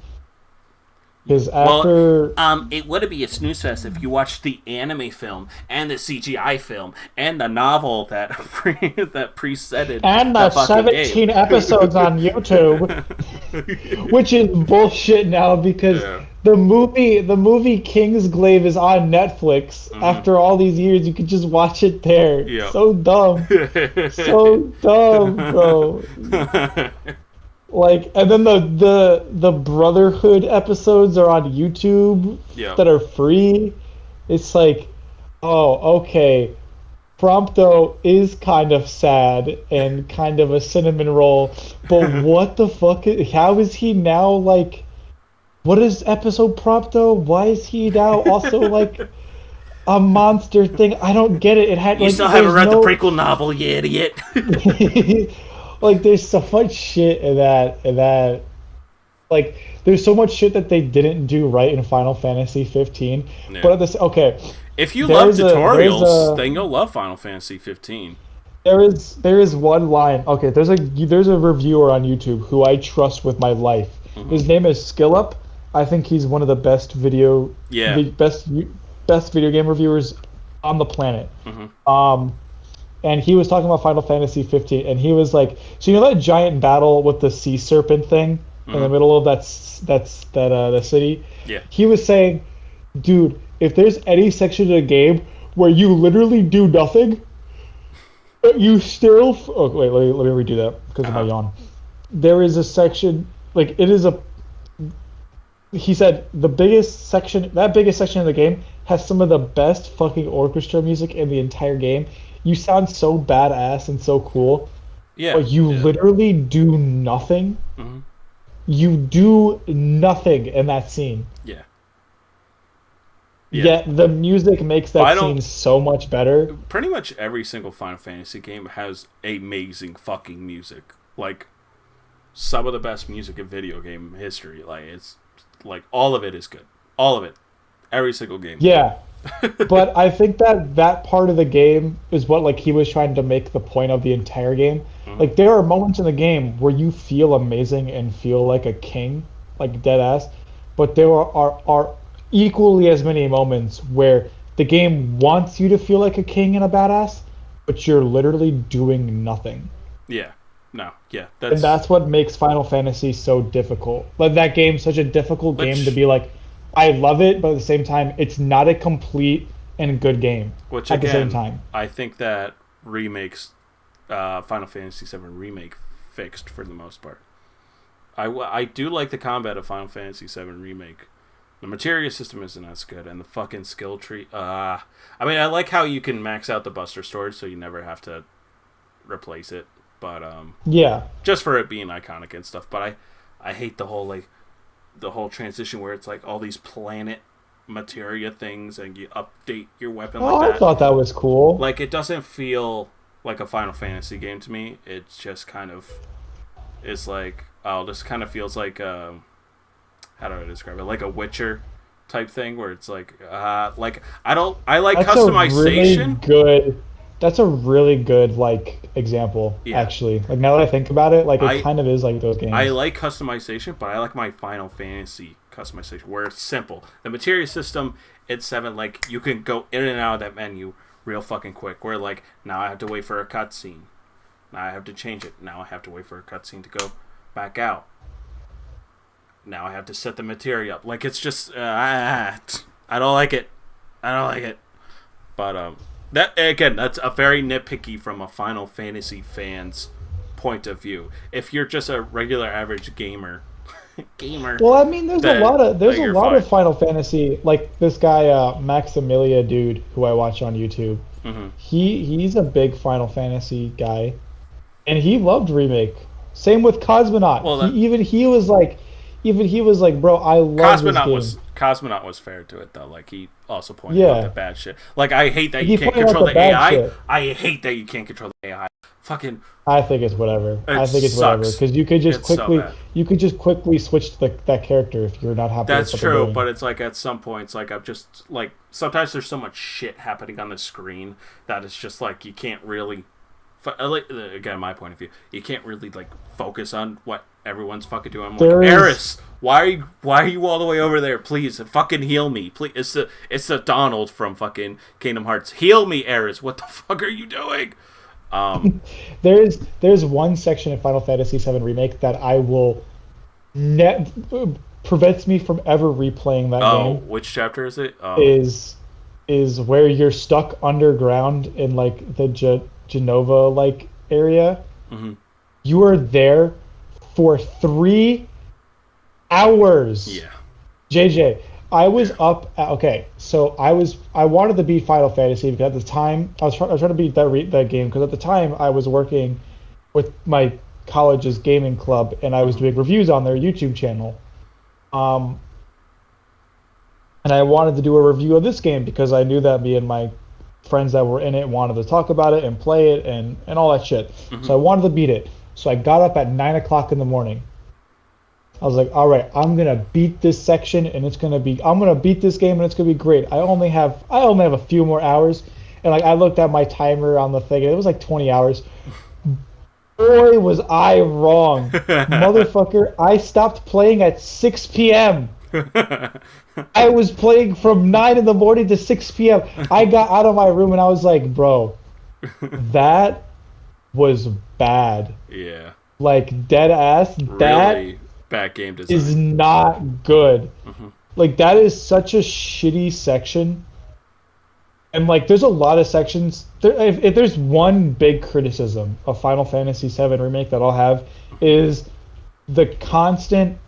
Because after... it would be a snooze fest if you watched the anime film and the CGI film and the novel that that preceded and the 17 episodes on YouTube, which is bullshit now, because the movie Kingsglaive is on Netflix. After all these years, you could just watch it there. Yep. So dumb, so dumb, bro. Like, and then the Brotherhood episodes are on YouTube that are free. It's like, oh, okay. Prompto is kind of sad and kind of a cinnamon roll, but what the fuck? How is he now, like, what is episode Prompto? Why is he now also like a monster thing? I don't get it. It had you still haven't read the prequel novel, you idiot. Like, there's so much shit in that. Like, there's so much shit that they didn't do right in Final Fantasy 15. Yeah. But at this, okay. If you love tutorials, then you'll love Final Fantasy 15. There is one line. Okay, there's a reviewer on YouTube who I trust with my life. Mm-hmm. His name is SkillUp. I think he's one of the best best video game reviewers on the planet. Mm-hmm. And he was talking about Final Fantasy 15, and he was like, so you know that giant battle with the sea serpent thing in the middle of the city? Yeah. He was saying, dude, if there's any section of the game where you literally do nothing, but you still... Oh, wait, let me redo that because of my yawn. There is a section, like, it is a... He said that biggest section of the game has some of the best fucking orchestra music in the entire game. You sound so badass and so cool. Yeah. But you literally do nothing. Mm-hmm. You do nothing in that scene. Yeah. Yet the music makes that scene so much better. Pretty much every single Final Fantasy game has amazing fucking music. Like, some of the best music in video game history. Like, it's like all of it is good. All of it. Every single game. Yeah. But I think that part of the game is what, like, he was trying to make the point of the entire game. Mm-hmm. Like, there are moments in the game where you feel amazing and feel like a king, like dead ass. But there are equally as many moments where the game wants you to feel like a king and a badass, but you're literally doing nothing. Yeah. No. Yeah. And that's what makes Final Fantasy so difficult. Like that game's such a difficult game to be like, I love it, but at the same time, it's not a complete and good game. Which at again, the same time, I think that remakes, Final Fantasy VII Remake fixed for the most part. I do like the combat of Final Fantasy VII Remake. The materia system isn't as good, and the fucking skill tree. I mean, I like how you can max out the Buster storage, so you never have to replace it. But yeah, just for it being iconic and stuff. But I hate the whole transition where it's like all these planet materia things, and you update your weapon like that. I thought that was cool. Like, it doesn't feel like a Final Fantasy game to me. It's just kind of, it's like, this kind of feels like, how do I describe it? Like a Witcher type thing where it's like I like that's customization. That's a really good like example, actually. Like now that I think about it, like it kind of is like those games. I like customization, but I like my Final Fantasy customization where it's simple. The materia system, it's 7, like you can go in and out of that menu real fucking quick. Where like now I have to wait for a cutscene. Now I have to change it. Now I have to wait for a cutscene to go back out. Now I have to set the materia up. Like it's just I don't like it. But that again, that's a very nitpicky from a Final Fantasy fan's point of view. If you're just a regular average gamer. Well, I mean, there's a lot of Final Fantasy, like this guy Maximilia dude who I watch on YouTube. Mm-hmm. He's a big Final Fantasy guy, and he loved Remake. Same with Cosmonaut. Well, he was like, bro, I love this game. Cosmonaut was fair to it though. Like he also pointed out the bad shit. Like I hate that you can't control the AI. Shit. I hate that you can't control the AI. Fucking. I think it's whatever. Because you could just quickly switch to that character if you're not happy. That's true, but it's like at some points, like I'm just like sometimes there's so much shit happening on the screen that it's just like you can't really. Again, my point of view, you can't really like focus on what everyone's fucking doing. I'm like, Eris, why are you all the way over there? Please, fucking heal me, please. It's the Donald from fucking Kingdom Hearts. Heal me, Eris. What the fuck are you doing? There's one section in Final Fantasy VII Remake that I will prevents me from ever replaying that game. Oh, which chapter is it? Is where you're stuck underground in like the Genova like area. Mm-hmm. You are there for 3 hours. Yeah. JJ, I was up at, so I wanted to beat Final Fantasy because at the time I was trying to beat that game because at the time I was working with my college's gaming club and I was doing reviews on their YouTube channel. And I wanted to do a review of this game because I knew that me and my friends that were in it wanted to talk about it and play it and all that shit. Mm-hmm. So I wanted to beat it. So I got up at 9 o'clock in the morning. I was like, all right, I'm gonna beat this section and I'm gonna beat this game and it's gonna be great. I only have a few more hours. And like I looked at my timer on the thing and it was like 20 hours. Boy, was I wrong. Motherfucker, I stopped playing at 6 p.m. I was playing from 9 in the morning to 6 p.m. I got out of my room and I was like, bro, that was bad. Yeah. Like, dead ass. Really that bad game design. Is not good. Mm-hmm. Like, that is such a shitty section. And, like, there's a lot of sections. If there's one big criticism of Final Fantasy VII Remake that I'll have is the constant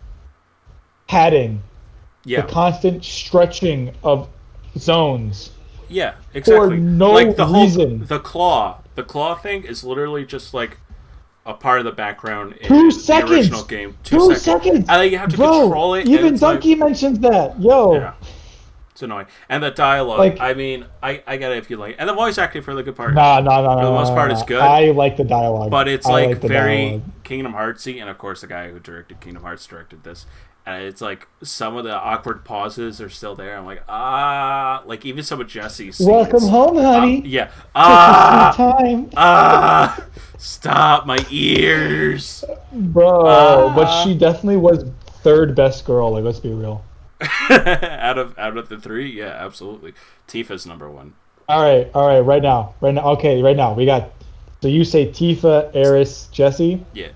padding. Yeah. The constant stretching of zones. Yeah, exactly. For no like the reason. The claw thing is literally just like a part of the background in 2 seconds. The original game. 2 seconds. I think you have to control it. Even Donkey mentions that. Yo. Yeah. It's annoying. And the dialogue, like, I mean, I get it if you like. And the voice acting for the good part. No. For the most part is good. I like the dialogue. But it's like very dialogue. Kingdom Heartsy, and of course the guy who directed Kingdom Hearts directed this. And it's like some of the awkward pauses are still there. I'm like, like even some of Jesse's scenes. Welcome home, honey. Yeah. Time. Stop my ears. Bro, but she definitely was 3rd best girl, like let's be real. out of the three, yeah, absolutely. Tifa's number one. All right, right now. Okay, right now we got. So you say Tifa, Eris, Jesse. Yeah.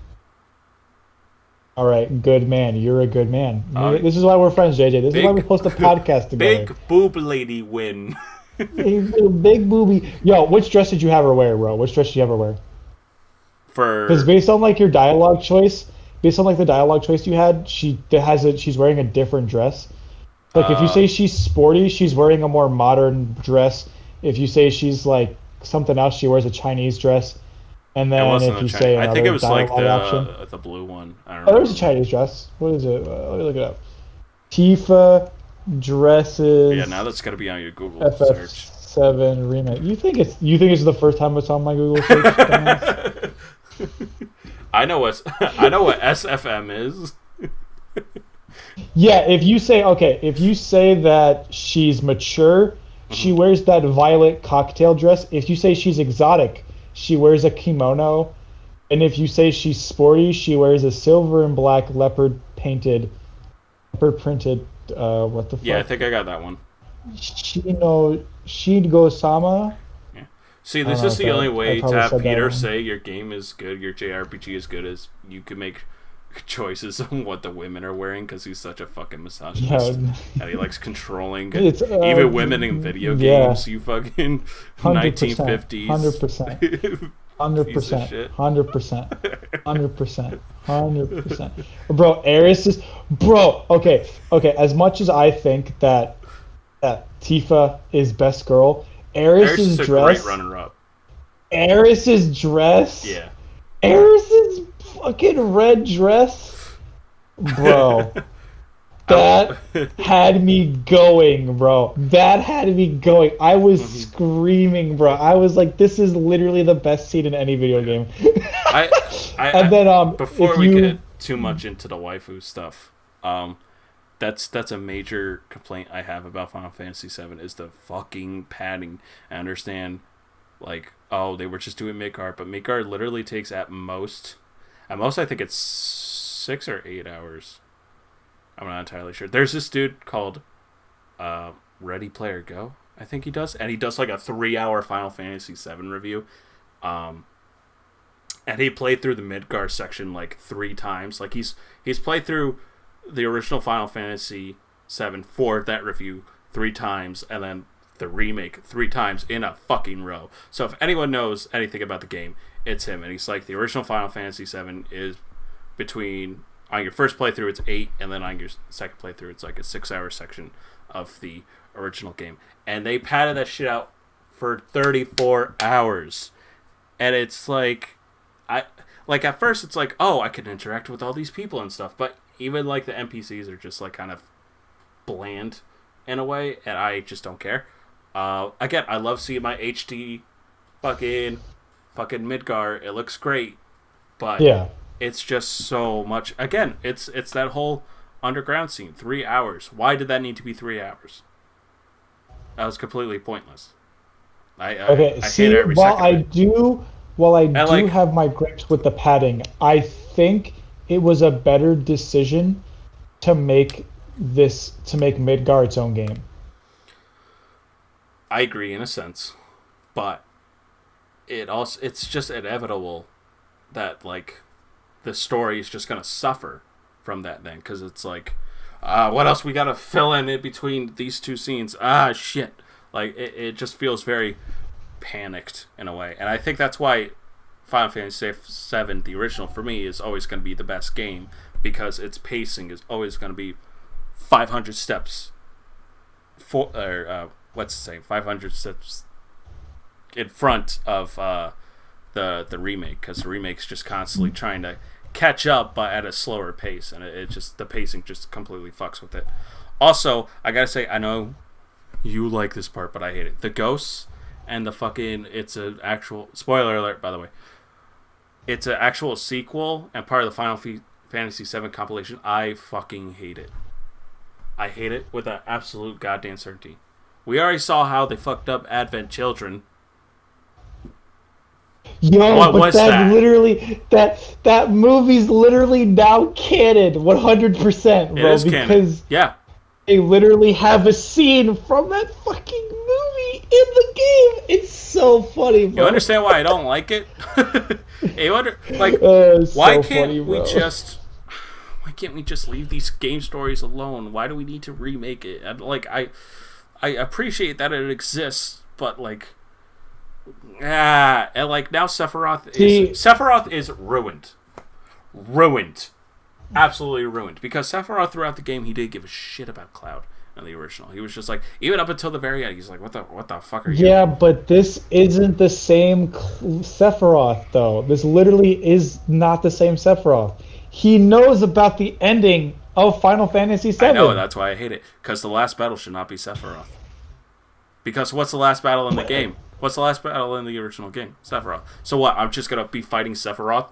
All right, good man. You're a good man. Uh, This is why we're friends, JJ. This is why big, we're supposed to podcast together. big boob lady win. Big booby. Yo, which dress did you have her wear, bro? Which dress did you have her wear? Because For based on like your dialogue choice, based on like the dialogue choice you had, she's wearing a different dress. Like if you say she's sporty, she's wearing a more modern dress. If you say she's like something else, she wears a Chinese dress. And it then wasn't if a you Chinese. say I think another it was like dialogue option, the blue one. I don't oh, know. there's a Chinese dress. What is it? Let me look it up. Tifa dresses. Yeah, now that's gotta be on your Google search. FF7 remake. You think it's the first time it's on my Google search? Dumbass? I know what SFM is. Yeah, if you say that she's mature, she wears that violet cocktail dress. If you say she's exotic, she wears a kimono. And if you say she's sporty, she wears a silver and black leopard printed what the fuck? Yeah, I think I got that one. Shigo-sama? Yeah. See, I this don't is know the if only I way to probably have said that Peter wrong. say your game is good, your JRPG is good, as you can make choices on what the women are wearing because he's such a fucking misogynist. Yeah. And he likes controlling It's, even women in video yeah. games, you fucking 100%, 1950s. 100%. Piece of 100%, shit. 100%, 100%, 100%. Bro, Eris is okay. As much as I think that Tifa is best girl, Eris Eris's is a dress, great runner-up. Eris's dress, Yeah. Eris's fucking red dress, bro. That had me going, bro. That had me going. I was screaming, bro. I was like, "This is literally the best scene in any video game." And then, before we get too much into the waifu stuff, that's a major complaint I have about Final Fantasy VII is the fucking padding. I understand, like, oh, they were just doing Midgard, but Midgard literally takes at most I think it's 6 or 8 hours. I'm not entirely sure. There's this dude called Ready Player Go, I think he does. And he does like a 3-hour Final Fantasy VII review. And he played through the Midgar section like 3 times. Like he's played through the original Final Fantasy VII for that review 3 times. And then the remake 3 times in a fucking row. So if anyone knows anything about the game, it's him. And he's like, the original Final Fantasy VII is between... On your first playthrough, it's 8, and then on your second playthrough, it's like a 6-hour section of the original game. And they padded that shit out for 34 hours. And it's like, at first it's like, oh, I can interact with all these people and stuff. But even like the NPCs are just like kind of bland in a way, and I just don't care. Again, I love seeing my HD fucking Midgar. It looks great, but yeah. It's just so much. Again, it's that whole underground scene. 3 hours. Why did that need to be 3 hours? That was completely pointless. I hate every second of it. While I do have my gripes with the padding, I think it was a better decision to make Midgar its own game. I agree in a sense, but it's just inevitable that like the story is just gonna suffer from that then, because it's like, what else we gotta fill in between these 2 scenes? Shit. Like it just feels very panicked in a way, and I think that's why Final Fantasy VII, the original, for me is always going to be the best game, because its pacing is always going to be 500 steps 500 steps in front of the remake, because the remake's just constantly trying to catch up but at a slower pace, and the pacing just completely fucks with it. Also, I gotta say, I know you like this part, but I hate it. The ghosts and the fucking, it's an actual, spoiler alert by the way, it's an actual sequel and part of the Final Fantasy VII compilation. I fucking hate it. I hate it with an absolute goddamn certainty. We already saw how they fucked up Advent Children. Yo, what but was that that? literally that movie's literally now canon 100%, bro. It is canon. Yeah. They literally have a scene from that fucking movie in the game. It's so funny, bro. You understand why I don't like it? Like, It's why so can't funny, we bro. just why can't we just leave these game stories alone? Why do we need to remake it? I appreciate that it exists, but like, and like now Sephiroth is ruined, absolutely ruined, because Sephiroth throughout the game he didn't give a shit about Cloud in the original. He was just like, even up until the very end, he's like, what the fuck are you? Yeah, but this isn't the same Sephiroth, though. This literally is not the same Sephiroth. He knows about the ending of Final Fantasy VII. I know, that's why I hate it, because the last battle should not be Sephiroth. Because what's the last battle in the game? What's the last battle in the original game? Sephiroth. So what? I'm just gonna be fighting Sephiroth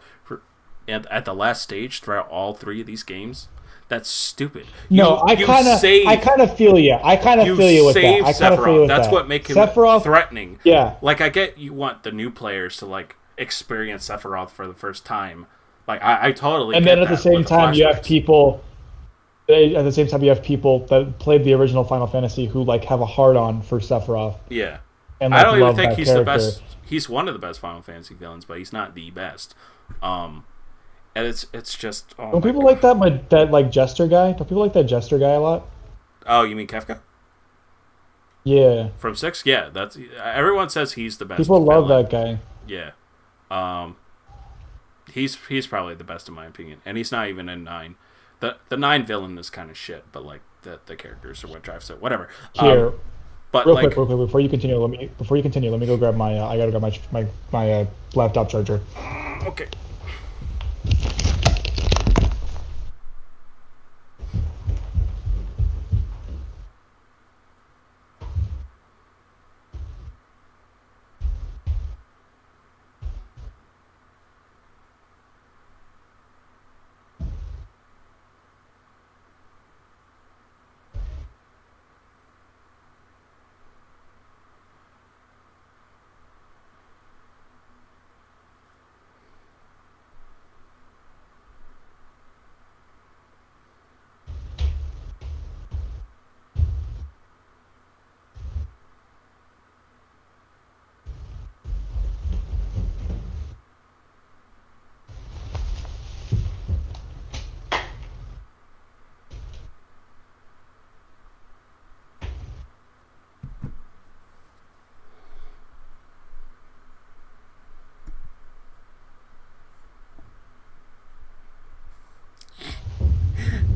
and at the last stage throughout all three of these games? That's stupid. I kind of feel you. I kind of feel you with that. I kind of feel you with That's that. what makes him Sephiroth, threatening. Yeah. Like, I get you want the new players to like experience Sephiroth for the first time. Like, I totally. And get then at the same time, you have people. At the same time, you have people that played the original Final Fantasy who like have a hard on for Sephiroth. Yeah. And I like, don't even love think that he's character. the best. He's one of the best Final Fantasy villains, but he's not the best. And it's just. Oh, Don't people like that like Jester guy? Don't people like that Jester guy a lot? Oh, you mean Kefka Yeah. from 6? Yeah, that's everyone says he's the best. People love villain. that guy. Yeah. He's probably the best in my opinion, and he's not even in 9. The 9 villain is kind of shit, but like the characters are what drives it. Whatever. Here, But real like, quick, before you continue, let me go grab my. I gotta grab my laptop charger. okay.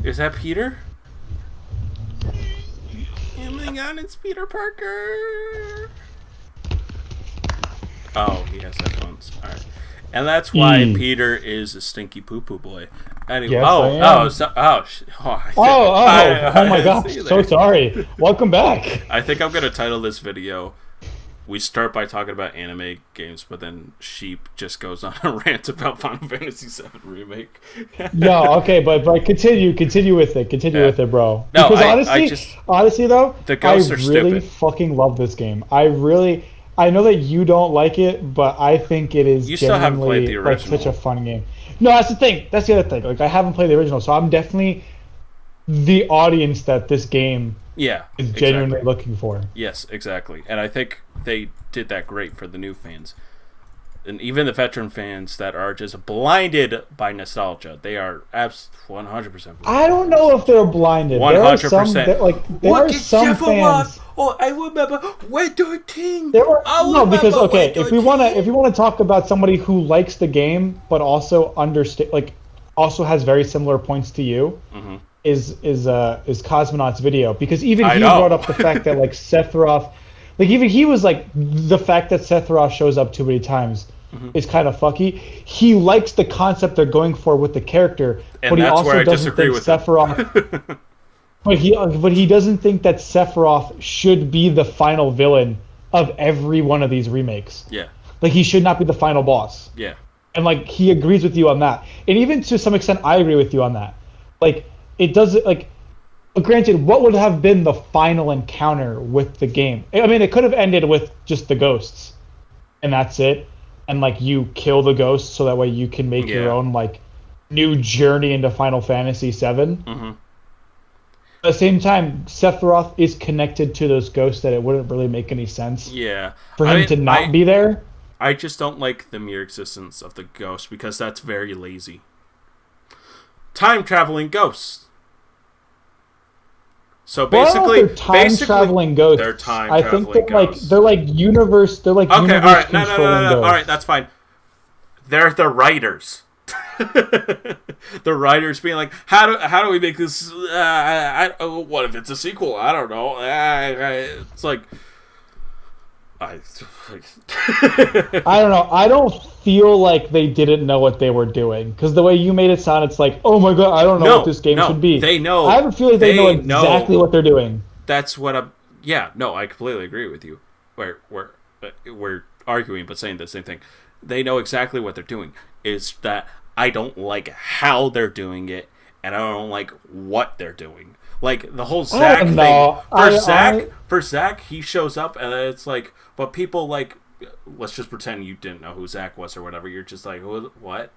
Is that Peter? Oh my god, it's Peter Parker. Oh, he has headphones. Alright. And that's why Peter is a stinky poo-poo boy. Anyway, Yes, oh my gosh, so sorry. Welcome back. I think I'm gonna title this video, we start by talking about anime games, but then Sheep just goes on a rant about Final Fantasy VII Remake. No, okay, but continue with it, bro. No, because honestly though, the ghosts are really stupid. fucking love this game. I know that you don't like it, but I think it is You still haven't genuinely played the like original. such a fun game. No, that's the thing. That's the other thing. Like I haven't played the original, so I'm definitely the audience that this game Yeah, is genuinely looking for. Yes, exactly. And I think they did that great for the new fans. And even the veteran fans that are just blinded by nostalgia, they are 100%. I don't know if they're blinded. 100%. There are some fans. Oh, I remember when 13. Because if we want to talk about somebody who likes the game but also also has very similar points to you, is Cosmonaut's video, because even he brought up the fact that like Sephiroth, like even he was like, the fact that Sephiroth shows up too many times is kind of fucky. He likes the concept they're going for with the character, And but he that's also where I doesn't disagree think with Sephiroth. But he doesn't think that Sephiroth should be the final villain of every one of these remakes. Yeah. Like he should not be the final boss. Yeah. And like he agrees with you on that. And even to some extent I agree with you on that. Like it doesn't like granted, what would have been the final encounter with the game? I mean, it could have ended with just the ghosts. And that's it. And like you kill the ghosts so that way you can make your own like new journey into Final Fantasy VII. At the same time, Sephiroth is connected to those ghosts that it wouldn't really make any sense Yeah. for I him mean, to not be there. I just don't like the mere existence of the ghost because that's very lazy. Time traveling ghosts. So basically, they're time traveling ghosts. They're time I traveling think ghosts. they're like universe. They're like okay, universe all right, controlling no. ghosts. All right, that's fine. They're the writers. The writers being like, how do we make this? What if it's a sequel? I don't know. It's like. I don't know. I don't feel like they didn't know what they were doing because the way you made it sound, it's like, oh my god, I don't know what this game should be. They know. I have a feeling they know exactly what they're doing. That's what I'm. Yeah, no, I completely agree with you. We're arguing, but saying the same thing. They know exactly what they're doing. Is that I don't like how they're doing it, and I don't like what they're doing. Like the whole Zack thing. For Zack, he shows up and it's like, but people like, let's just pretend you didn't know who Zack was or whatever. You're just like, what?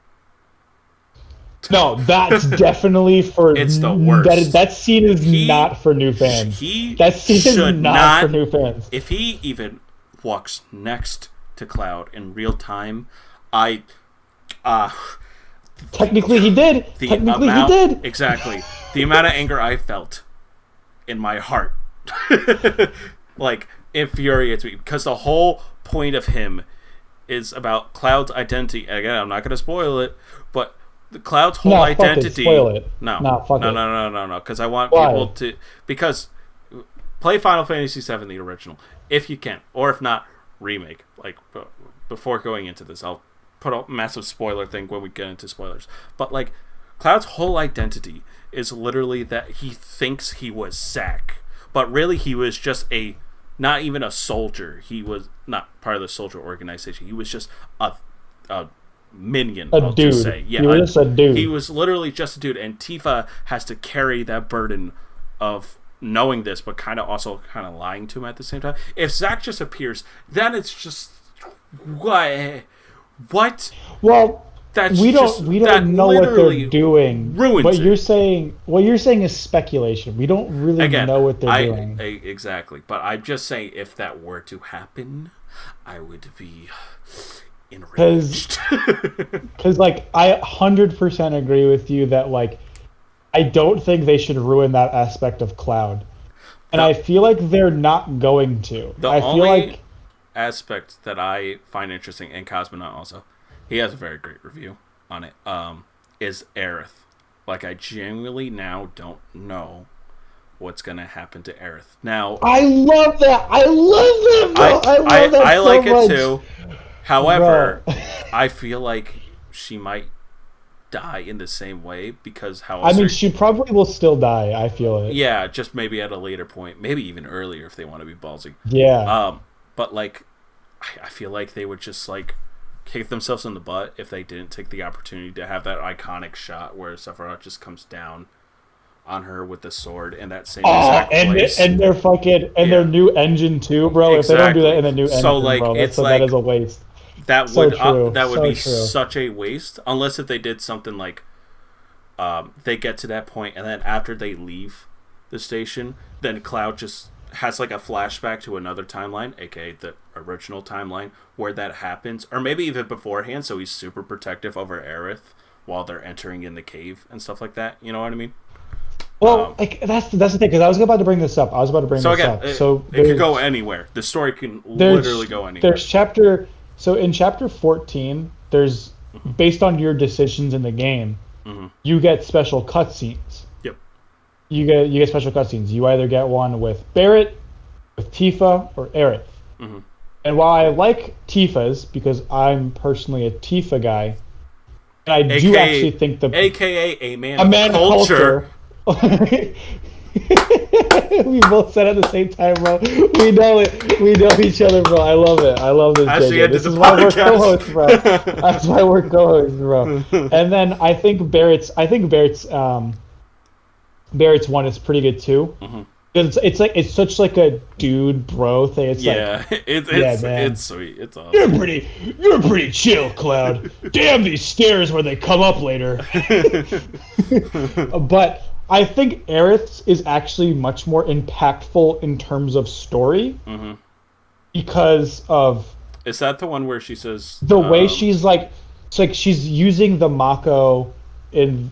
No, that's definitely for. It's the worst. That scene is not for new fans. That scene is not for new fans. If he even walks next to Cloud in real time, Technically, he did. He did. Exactly. The amount of anger I felt in my heart, like, infuriates me because the whole point of him is about Cloud's identity. Again, I'm not going to spoil it, but the Cloud's whole identity. Fuck it, spoil it. No. Because I want people to play Final Fantasy VII the original if you can, or if not, remake. Like before going into this, I'll put a massive spoiler thing when we get into spoilers. But like, Cloud's whole identity is literally that he thinks he was Zack, but really he was just not even a soldier. He was not part of the soldier organization. He was just a minion. A dude. Just say. Yeah, he was just a dude. He was literally just a dude, and Tifa has to carry that burden of knowing this, but kind of lying to him at the same time. If Zack just appears, then it's just what? Well, we don't know what they're doing. What you're saying is speculation. We don't really know what they're doing. Exactly. But I'm just saying, if that were to happen, I would be enraged. Because like, I 100% agree with you that like, I don't think they should ruin that aspect of Cloud, and I feel like they're not going to. I feel like aspect that I find interesting, and Cosmonaut also, he has a very great review on it, is Aerith. Like, I genuinely now don't know what's gonna happen to Aerith. Now, I love that, bro. I like it too. However, I feel like she might die in the same way because she probably will still die. I feel it. Yeah, just maybe at a later point, maybe even earlier if they want to be ballsy. Yeah. But like, I feel like they would just like kick themselves in the butt if they didn't take the opportunity to have that iconic shot where Sephiroth just comes down on her with the sword in that same exact place. And their fucking their new engine too, bro. Exactly. If they don't do that in the new engine, like, bro, that is a waste. That would be such a waste, unless if they did something like they get to that point and then after they leave the station, then Cloud just has like a flashback to another timeline, aka the original timeline where that happens, or maybe even beforehand, so he's super protective over Aerith while they're entering in the cave and stuff like that. You know what I mean? Well, like that's the thing, because I was about to bring this up. So it could go anywhere. The story can literally go anywhere. So in chapter 14, there's based on your decisions in the game, you get special cutscenes. Yep. You get special cutscenes. You either get one with Barrett, with Tifa, or Aerith. Mm-hmm. And while I like Tifa's because I'm personally a Tifa guy, and I do actually think AKA a man of culture. We both said it at the same time, bro. We know it. We know each other, bro. I love it. I love this. This is why we're co-hosts, bro. That's why we're co-hosts, bro. And then I think Barrett's one is pretty good too. Mm-hmm. It's such like a dude bro thing. It's sweet. It's awesome. You're pretty chill, Cloud. Damn these stairs where they come up later. But I think Aerith's is actually much more impactful in terms of story because of Is that the one where she says the way she's like, it's like she's using the Mako in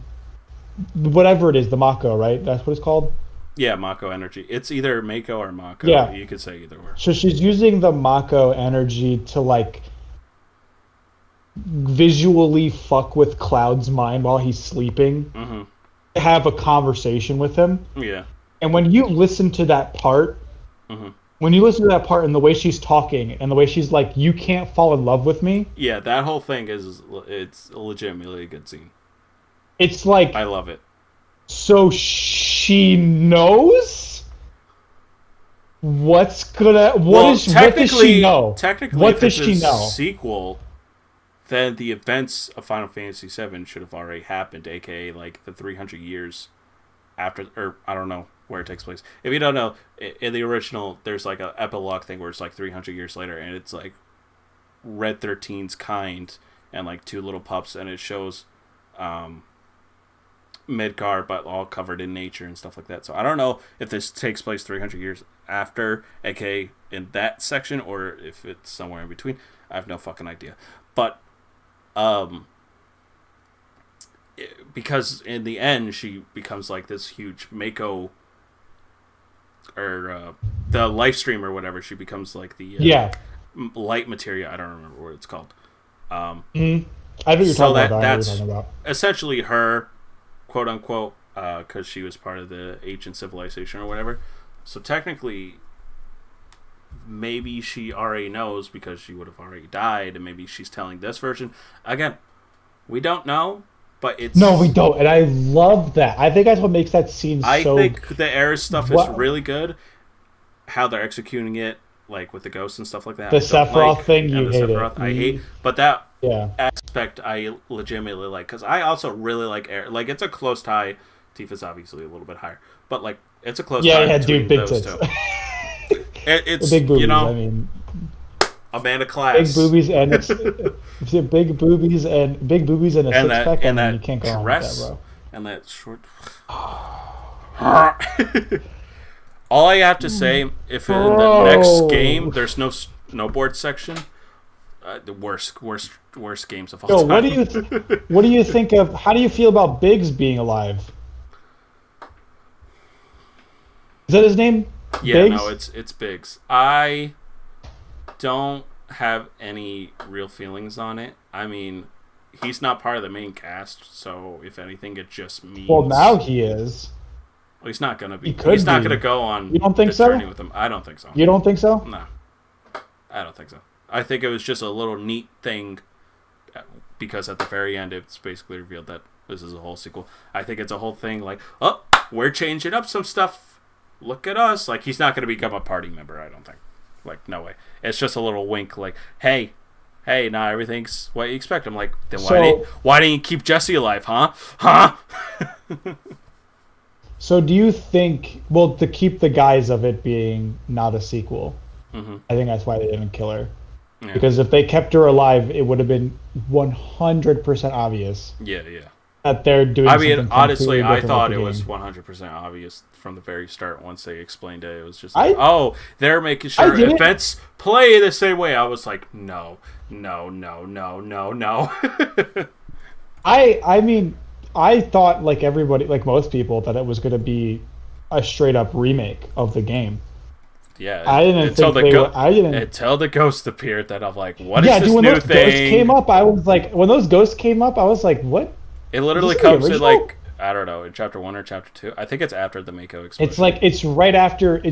whatever it is, the Mako, right? That's what it's called. Yeah, Mako energy. It's either Mako or Mako. Yeah. You could say either or. So she's using the Mako energy to like visually fuck with Cloud's mind while he's sleeping. Have a conversation with him. Yeah. And when you listen to that part, when you listen to that part and the way she's talking and the way she's like, "You can't fall in love with me." Yeah, that whole thing it's legitimately a good scene. It's like I love it. So she knows what's gonna. What does she know? Technically, what if does she it's a know? sequel, then the events of Final Fantasy VII should have already happened, aka like the 300 years after, or I don't know where it takes place. If you don't know, in the original, there's like an epilogue thing where it's like 300 years later, and it's like Red 13's kind and like two little pups, and it shows Midgar, but all covered in nature and stuff like that. So I don't know if this takes place 300 years after, aka in that section, or if it's somewhere in between. I have no fucking idea. But because in the end she becomes like this huge Mako, or the life stream or whatever. She becomes like the light materia. I don't remember what it's called. I know what you're talking about. That's essentially her, quote unquote, because she was part of the ancient civilization or whatever. So technically, maybe she already knows because she would have already died, and maybe she's telling this version. Again, we don't know, but it's... No, we don't, and I love that. I think that's what makes that scene so... I think the Aerith stuff is really good. How they're executing it, like with the ghosts and stuff like that. The Sephiroth thing, you hate it. I hate, but that aspect I legitimately like, because I also really like Aerith. Like, it's a close tie. Tifa's obviously a little bit higher, but like, it's a close tie between those two. It's big boobies, I mean, Amanda Class. Big boobies and big boobies and a six pack, and you can't go on with that, bro. And that short. All I have to say, if in the next game there's no snowboard section, the worst games of all time. What do you think of? How do you feel about Biggs being alive? Is that his name? Yeah, Biggs? no, it's Biggs. I don't have any real feelings on it. I mean, he's not part of the main cast, so if anything, it just means... Well, now he is. Well, he's not going to be. He's not going to go on you don't think the journey with him. I don't think so. You don't think so? No. I don't think so. I think it was just a little neat thing because at the very end, it's basically revealed that this is a whole sequel. I think it's a whole thing like, oh, we're changing up some stuff. Look at us. Like, he's not going to become a party member, I don't think. Like, no way. It's just a little wink like, hey, now everything's what you expect. I'm like, then why didn't you keep Jesse alive, huh? Huh? So do you think, well, to keep the guise of it being not a sequel, I think that's why they didn't kill her. Yeah. Because if they kept her alive, it would have been 100% obvious. Yeah. That they're doing something. I mean, honestly, I thought it was 100% obvious from the very start. Once they explained it, it was just like, they're making sure events play the same way. I was like, no. I mean, I thought, like everybody, like most people, that it was going to be a straight up remake of the game. Yeah, I didn't think until the ghost appeared. That I'm like, what is this when new those thing? Ghosts came up, I was like, what? It literally comes in like, I don't know, in chapter 1 or chapter 2. I think it's after the Mako explosion. It's like it's right after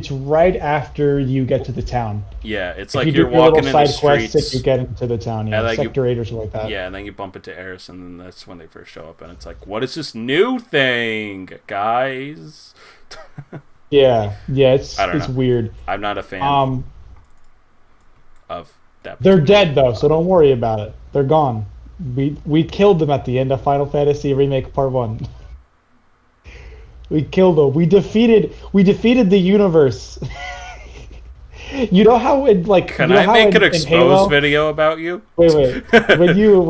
you get to the town. Yeah, it's like you're walking in the streets. If you get into the town, Sector 8 or something like that. Yeah, and then you bump into Eris, and then that's when they first show up, and it's like, what is this new thing, guys? yeah, it's weird. I'm not a fan of that. They're dead though, so don't worry about it. They're gone. We killed them at the end of Final Fantasy Remake Part 1. We killed them. We defeated the universe. You know how in like Can you know I how make an in exposed Halo. video about you? Wait. When you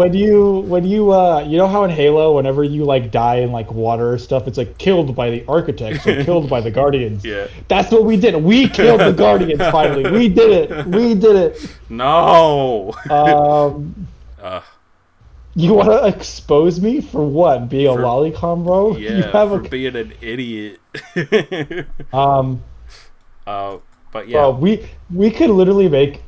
you know how in Halo, whenever you like die in like water or stuff, it's like killed by the architects or killed by the guardians. Yeah. That's what we did. We killed the guardians finally. We did it. We did it. No. uh, You want to expose me for what? Being a for lolicon, bro? You yeah, have for being an idiot. um, But yeah. bro, we could literally make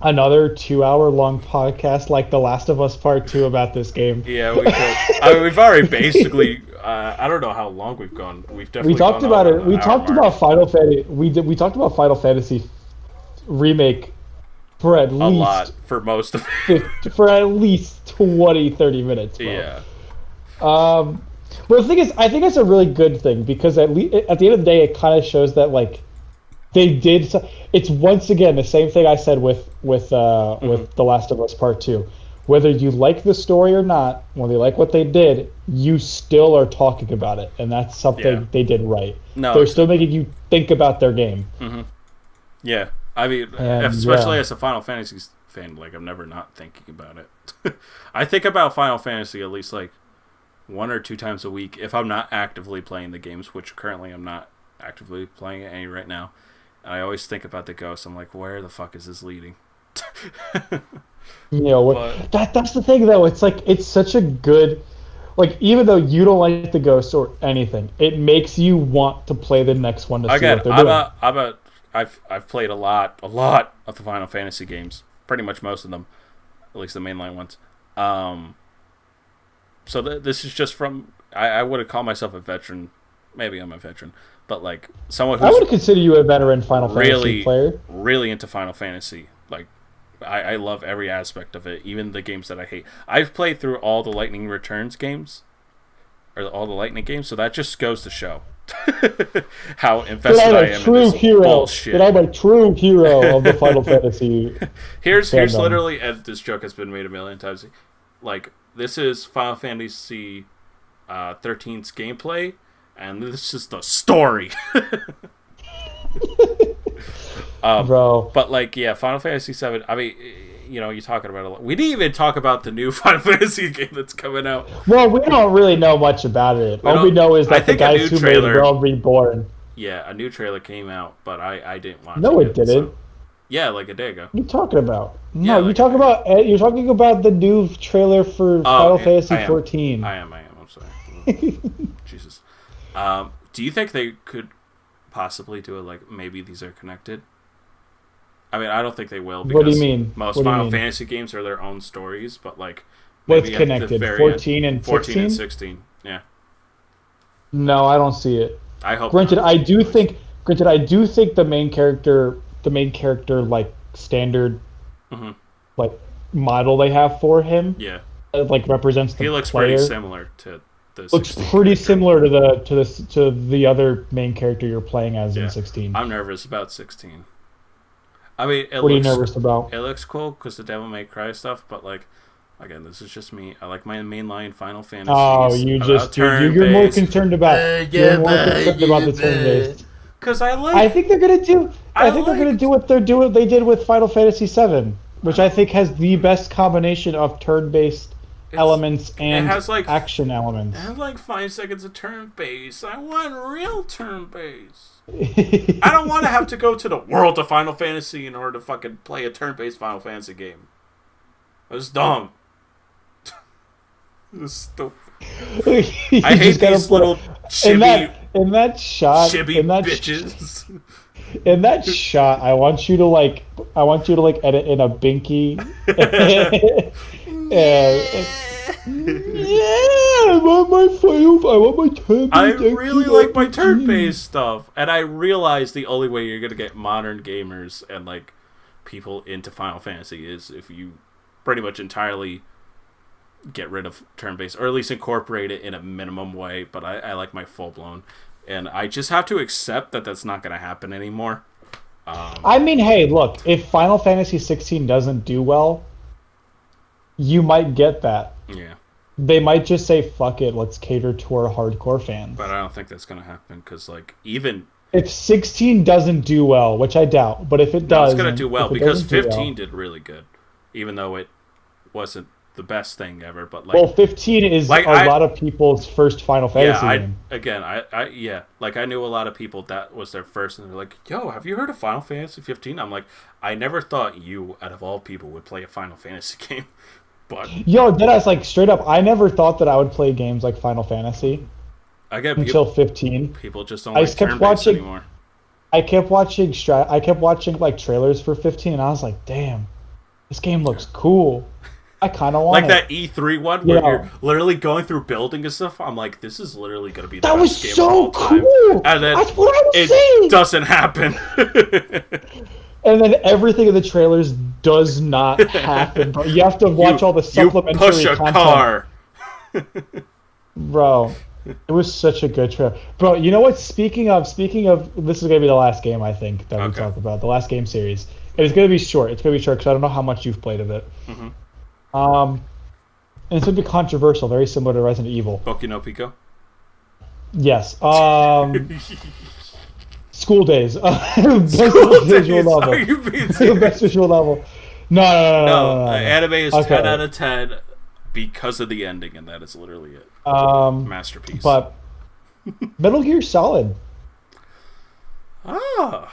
another 2 hour long podcast like The Last of Us Part 2 about this game. Yeah, we could. I mean, we've already basically. I don't know how long we've gone. We've definitely. We talked gone about over it. the We hour talked mark. about Final Fantasy. We talked about Final Fantasy remake for at A least lot for most of it. for at least 20, 30 minutes, bro. Yeah. But the thing is, I think it's a really good thing because at the end of the day, it kind of shows that like they did. It's once again the same thing I said with The Last of Us Part 2. Whether you like the story or not, whether you like what they did, you still are talking about it, and that's something they did right. No, They're still making you think about their game. Yeah, I mean, And, especially as a Final Fantasy fan, like I'm never not thinking about it. I think about Final Fantasy at least like 1 or 2 times a week if I'm not actively playing the games, which currently I'm not actively playing any right now. And I always think about the ghost. I'm like, where the fuck is this leading? You know, that's the thing though. It's like it's such a good, like even though you don't like the ghost or anything, it makes you want to play the next one to see what they're doing. I've played a lot of the Final Fantasy games, pretty much most of them, at least the mainline ones. So this is just from I would have called myself a veteran. Maybe I'm a veteran, but like someone who's I would consider you a veteran Final Fantasy player. Really into Final Fantasy. Like I love every aspect of it, even the games that I hate. I've played through all the Lightning Returns games, or all the Lightning games, so that just goes to show how invested I am in this bullshit. That I'm a true hero of the Final Fantasy. Here's literally, and this joke has been made a million times. Like this is Final Fantasy 13's gameplay, and this is the story. Bro. But like, yeah, Final Fantasy 7. I mean, you know, you're talking about a lot. We didn't even talk about the new Final Fantasy game that's coming out. Well, we don't really know much about it. All we know is that the guys who made World Reborn. Yeah, a new trailer came out, but I didn't watch it. No, it didn't. So. Yeah, like a day ago. What are you talking about? No, Yeah, you're talking about the new trailer for Final Fantasy 14. I am. I'm sorry. Jesus. Do you think they could possibly do it like maybe these are connected? I mean, I don't think they will. Because what do you mean? Most Final Fantasy games are their own stories, but like what's connected? 14 and 16? 14 and 16. Yeah. No, I don't see it. I hope. Granted, I do think the main character like standard like model they have for him. Yeah. Like represents the He looks player. pretty similar to the. Looks pretty similar to the other main character you're playing as in 16. I'm nervous about 16. I mean, what are you nervous about? It looks cool because the Devil May Cry stuff, but like, again, this is just me. I like my mainline Final Fantasy. Oh, you're more concerned about the turn-based. Because I think they're gonna do. They're gonna do what they did with Final Fantasy VII, which I think has the best combination of turn-based elements and it has like action elements. It has like 5 seconds of turn-based. I want real turn-based. I don't want to have to go to the world of Final Fantasy in order to fucking play a turn-based Final Fantasy game. It's dumb. It's stupid. I hate these little chibi in that shot. Bitches. In that shot, I want you to edit in a binky. I want my turn-based. I really like my turn-based stuff, and I realize the only way you're gonna get modern gamers and like people into Final Fantasy is if you pretty much entirely get rid of turn-based, or at least incorporate it in a minimum way. But I like my full-blown, and I just have to accept that that's not gonna happen anymore. I mean, hey, look, if Final Fantasy 16 doesn't do well, you might get that. Yeah. They might just say, fuck it, let's cater to our hardcore fans. But I don't think that's going to happen, because, like, even if 16 doesn't do well, which I doubt, but if it No, it's does, gonna do well if it because doesn't do 15 well, did really good, even though it wasn't the best thing ever. But well, 15 is like a lot of people's first Final yeah, Fantasy game. yeah, like I knew a lot of people that was their first, and they're like, "Yo, have you heard of Final Fantasy 15?" I'm like, I never thought you, out of all people, would play a Final Fantasy game, but Yo, that's like straight up. I never thought that I would play games like Final Fantasy I get until 15. people just don't I like just kept turn-based watching. anymore. I kept watching like trailers for 15, and I was like, damn, this game looks cool. I kind of want Like it. that E3 one where you're literally going through building and stuff. I'm like, this is literally gonna be the That was best game so of all time. cool. And then That's what I was it saying. doesn't happen. And then everything in the trailers does not happen, bro. You have to watch all the supplementary You push a content. car. Bro, it was such a good trailer. Bro, you know what? Speaking of, this is gonna be the last game I think that we talk about. The last game series. And it's gonna be short. It's gonna be short because I don't know how much you've played of it. Mm-hmm. And it's gonna be controversial, very similar to Resident Evil. Boku no Pico. Yes. School Days. Best School visual Days? novel. Are you being serious? Best visual novel. No. Anime is Okay. 10 out of 10 because of the ending, and that is literally it. Masterpiece. But Metal Gear Solid. Why'd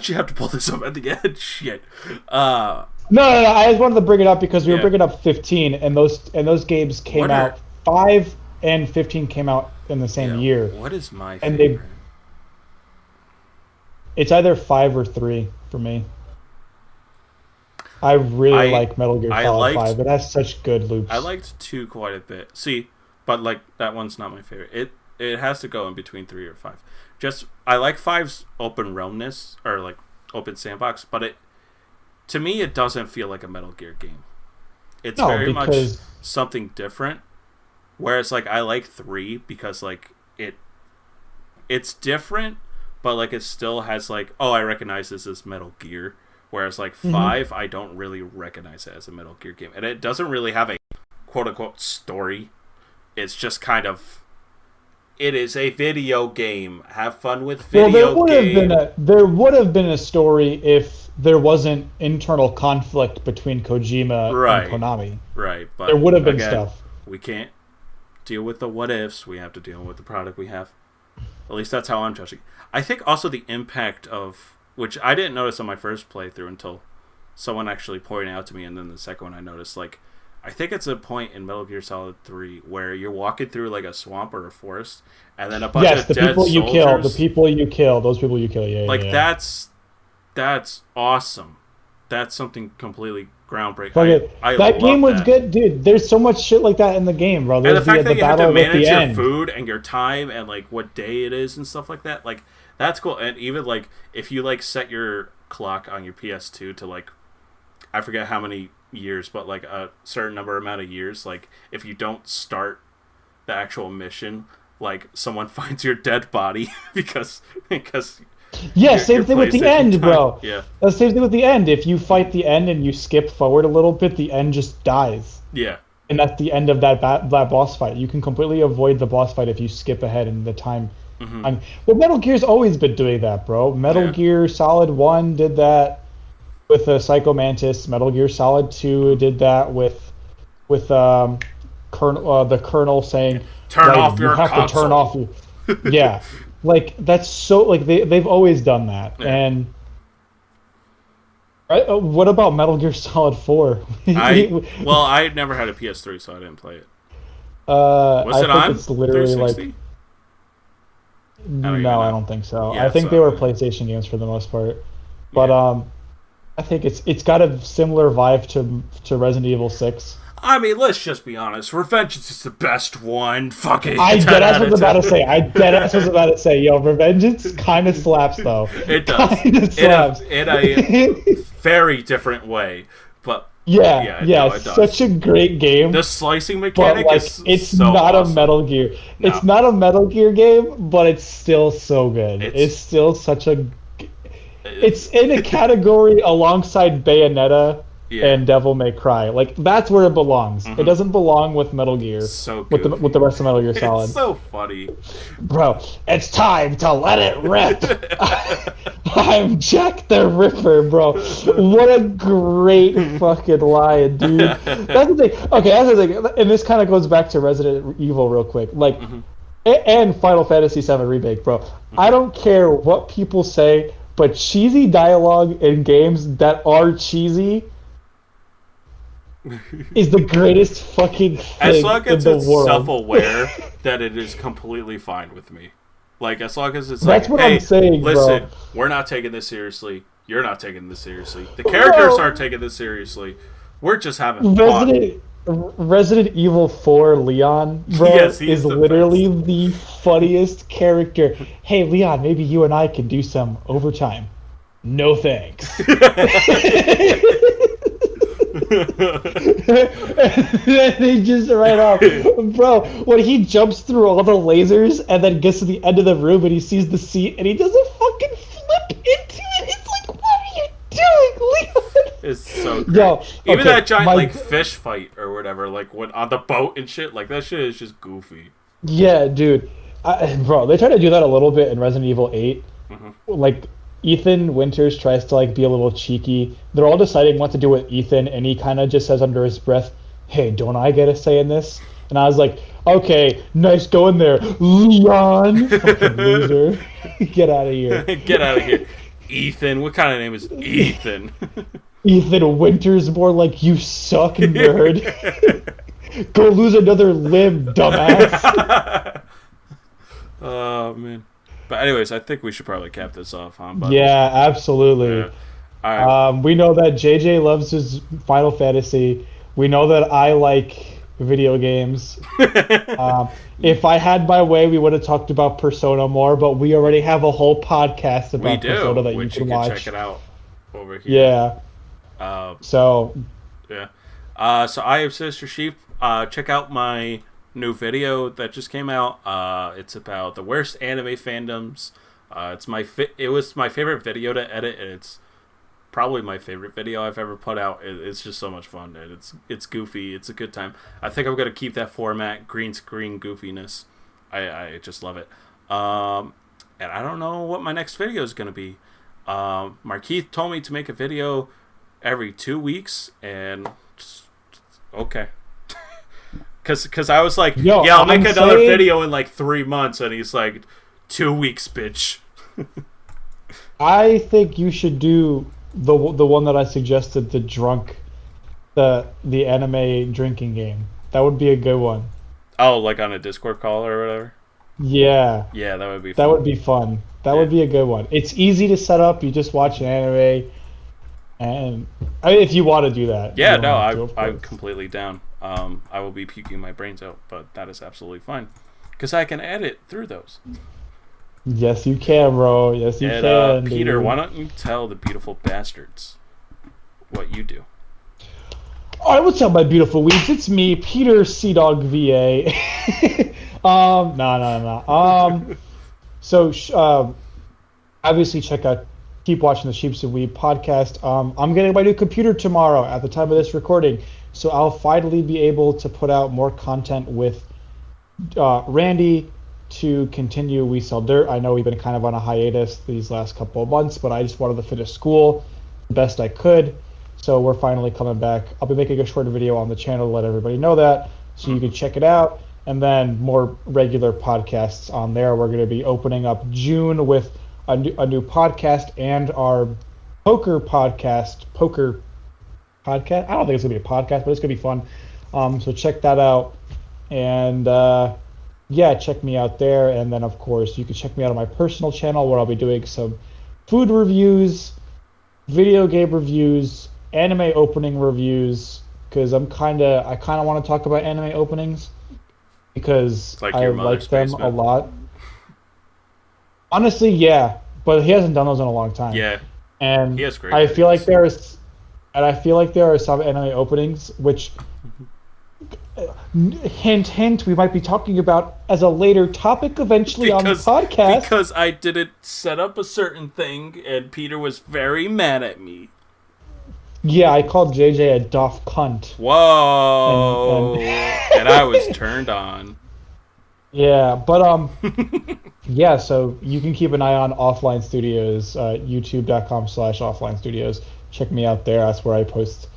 you have to pull this up at the end? Shit. No. I just wanted to bring it up because we were bringing up 15, and those games came out. 5 and 15 came out in the same year. What is my and favorite? It's either 5 or 3 for me. I really like Metal Gear Solid 5. It has such good loops. I liked 2 quite a bit. See, but like that one's not my favorite. It has to go in between 3 or 5. Just I like 5's open realmness or like open sandbox, but to me it doesn't feel like a Metal Gear game. It's very much something different. Whereas like I like 3 because like it's different, but like it still has like, oh, I recognize this as Metal Gear. Whereas like 5, I don't really recognize it as a Metal Gear game, and it doesn't really have a quote unquote story. It's just kind of, it is a video game. Have fun with video game. There would have been a story if there wasn't internal conflict between Kojima and Konami. Right, but there would have been stuff. We can't deal with the what ifs. We have to deal with the product we have. At least that's how I'm judging. I think also the impact of, which I didn't notice on my first playthrough until someone actually pointed out to me, and then the second one I noticed, like, I think it's a point in Metal Gear Solid 3 where you're walking through like a swamp or a forest, and then a bunch of dead soldiers. The people you kill, those people you kill, that's awesome. That's something completely groundbreaking. That game was good, dude. There's so much shit like that in the game, bro. And the fact that you have to manage your food and your time and like what day it is and stuff like that, like that's cool. And even like if you like set your clock on your PS2 to like, I forget how many years, but like a certain amount of years, like if you don't start the actual mission, like someone finds your dead body because same thing with the end, bro. Yeah, the same thing with the end. If you fight the end and you skip forward a little bit, the end just dies. Yeah, and that's the end of that boss fight. You can completely avoid the boss fight if you skip ahead in the time. Well, Metal Gear's always been doing that, bro. Metal Gear Solid 1 did that with the Psycho Mantis. Metal Gear Solid 2 did that with the Colonel saying, "Turn off your console." You have to turn off your... Yeah. Like, that's so... Like, they've always done that. Yeah. And... what about Metal Gear Solid 4? I never had a PS3, so I didn't play it. Was it on? It's literally 360? No, I don't think so. Yeah, I think they were PlayStation games for the most part. But I think it's got a similar vibe to Resident Evil 6. I mean, let's just be honest. Revengeance is the best one. Fucking. I deadass was about to say. Yo, Revengeance kind of slaps though. It does. Slaps. In a very different way, but it's such a great game. The slicing mechanic is it's so not awesome. A Metal Gear. No. It's not a Metal Gear game, but it's still so good. It's still such a. It's in a category alongside Bayonetta and Devil May Cry. Like, that's where it belongs. It doesn't belong with Metal Gear. So with the rest of Metal Gear Solid. It's so funny. Bro, it's time to let it rip. I'm Jack the Ripper, bro. What a great fucking line, dude. That's the thing. Okay, that's the thing. And this kind of goes back to Resident Evil real quick. Like, and Final Fantasy VII Remake, bro. I don't care what people say, but cheesy dialogue in games that are cheesy is the greatest fucking thing as long as in the it's world. Self-aware that it is completely fine with me. Like, as long as it's That's like, what I'm saying, listen, bro. we're not taking this seriously. You're not taking this seriously. The characters aren't taking this seriously. We're just having fun. Resident Evil 4 Leon, bro, Yes, is literally the funniest character. Hey, Leon, maybe you and I can do some overtime. No thanks. And then they just right off. Bro, when he jumps through all the lasers and then gets to the end of the room and he sees the seat and he does a fucking flip into it, it's like, what are you doing, Leon? It's so great. Yo, even okay, that giant fish fight or whatever, like when on the boat and shit, like that shit is just goofy. Yeah, dude. Bro, they try to do that a little bit in Resident Evil 8. Like, Ethan Winters tries to like be a little cheeky. They're all deciding what to do with Ethan, and he kind of just says under his breath, "Hey, don't I get a say in this?" And I was like, "Okay, nice going there, Leon." Fucking loser. Get out of here. Get out of here, Ethan. What kind of name is Ethan? Ethan Winters, more like you suck, nerd. Go lose another limb, dumbass. Oh man. But anyways, I think we should probably cap this off, huh? But, yeah, absolutely. Yeah. All right. We know that JJ loves his Final Fantasy. We know that I like video games. If I had my way, we would have talked about Persona more, but we already have a whole podcast about Persona that you can watch. Check it out over here. Yeah. So I am Sister Sheep. Check out my new video that just came out. It's about the worst anime fandoms. It was my favorite video to edit, and it's probably my favorite video I've ever put out. It's just so much fun, and it's goofy. It's a good time. I think I'm gonna keep that format, green screen goofiness. I just love it. And I don't know what my next video is gonna be. Markeith told me to make a video every 2 weeks, and okay. Cause I was like, I'll make another video in like 3 months, and he's like, 2 weeks, bitch. I think you should do the one that I suggested, the anime drinking game. That would be a good one. Oh, like on a Discord call or whatever? Yeah. Yeah, that would be fun. That would be fun. That would be a good one. It's easy to set up. You just watch an anime, and if you want to do that. Yeah, no, I'm completely down. I will be puking my brains out, but that is absolutely fine. Because I can edit through those. Yes, you can, bro. Yes, you can. Peter, dude. why don't you tell the beautiful bastards what you do? Alright, what's up, my beautiful weebs? It's me, Peter Seadog VA. No. So, obviously, keep watching the Sheeps and Weeb podcast. I'm getting my new computer tomorrow at the time of this recording, so I'll finally be able to put out more content with Randy to continue We Sell Dirt. I know we've been kind of on a hiatus these last couple of months, but I just wanted to finish school the best I could. So we're finally coming back. I'll be making a short video on the channel to let everybody know that, so you can check it out. And then more regular podcasts on there. We're going to be opening up June with a new podcast and our poker podcast. I don't think it's going to be a podcast, but it's going to be fun. So check that out. And check me out there. And then, of course, you can check me out on my personal channel where I'll be doing some food reviews, video game reviews, anime opening reviews, because I kind of want to talk about anime openings because I like them a lot. Honestly, yeah, but he hasn't done those in a long time. Yeah, and he has great I videos. feel like there are some anime openings which, hint, we might be talking about as a later topic eventually on the podcast. Because I didn't set up a certain thing, and Peter was very mad at me. Yeah, I called JJ a doff cunt. Whoa! And And I was turned on. yeah, but yeah, so you can keep an eye on Offline Studios, youtube.com/offline studios. Check me out there. That's where I post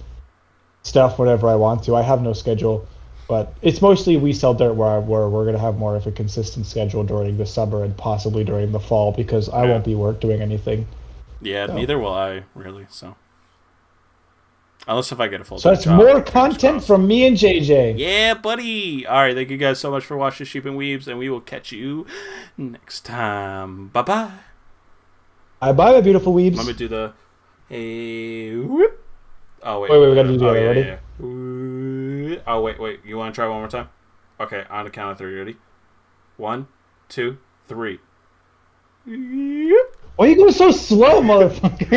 stuff whenever I want to. I have no schedule, but it's mostly We Sell Dirt where we're gonna have more of a consistent schedule during the summer and possibly during the fall because I Yeah. won't be doing anything. Yeah, So, neither will I, really, so. Unless if I get a so full-time that's job. more Fingers content crossed. from me and JJ. Yeah, buddy! Alright, thank you guys so much for watching Sheep and Weebs, and we will catch you next time. Bye-bye! Bye bye, my beautiful weebs. Let me do the... Hey... Whoop. Oh, wait. Wait, we gotta do the other. Yeah, Ready? yeah. Oh, wait. You want to try one more time? Okay, on the count of 3. Ready? 1, 2, 3. Why are you going so slow, motherfucker?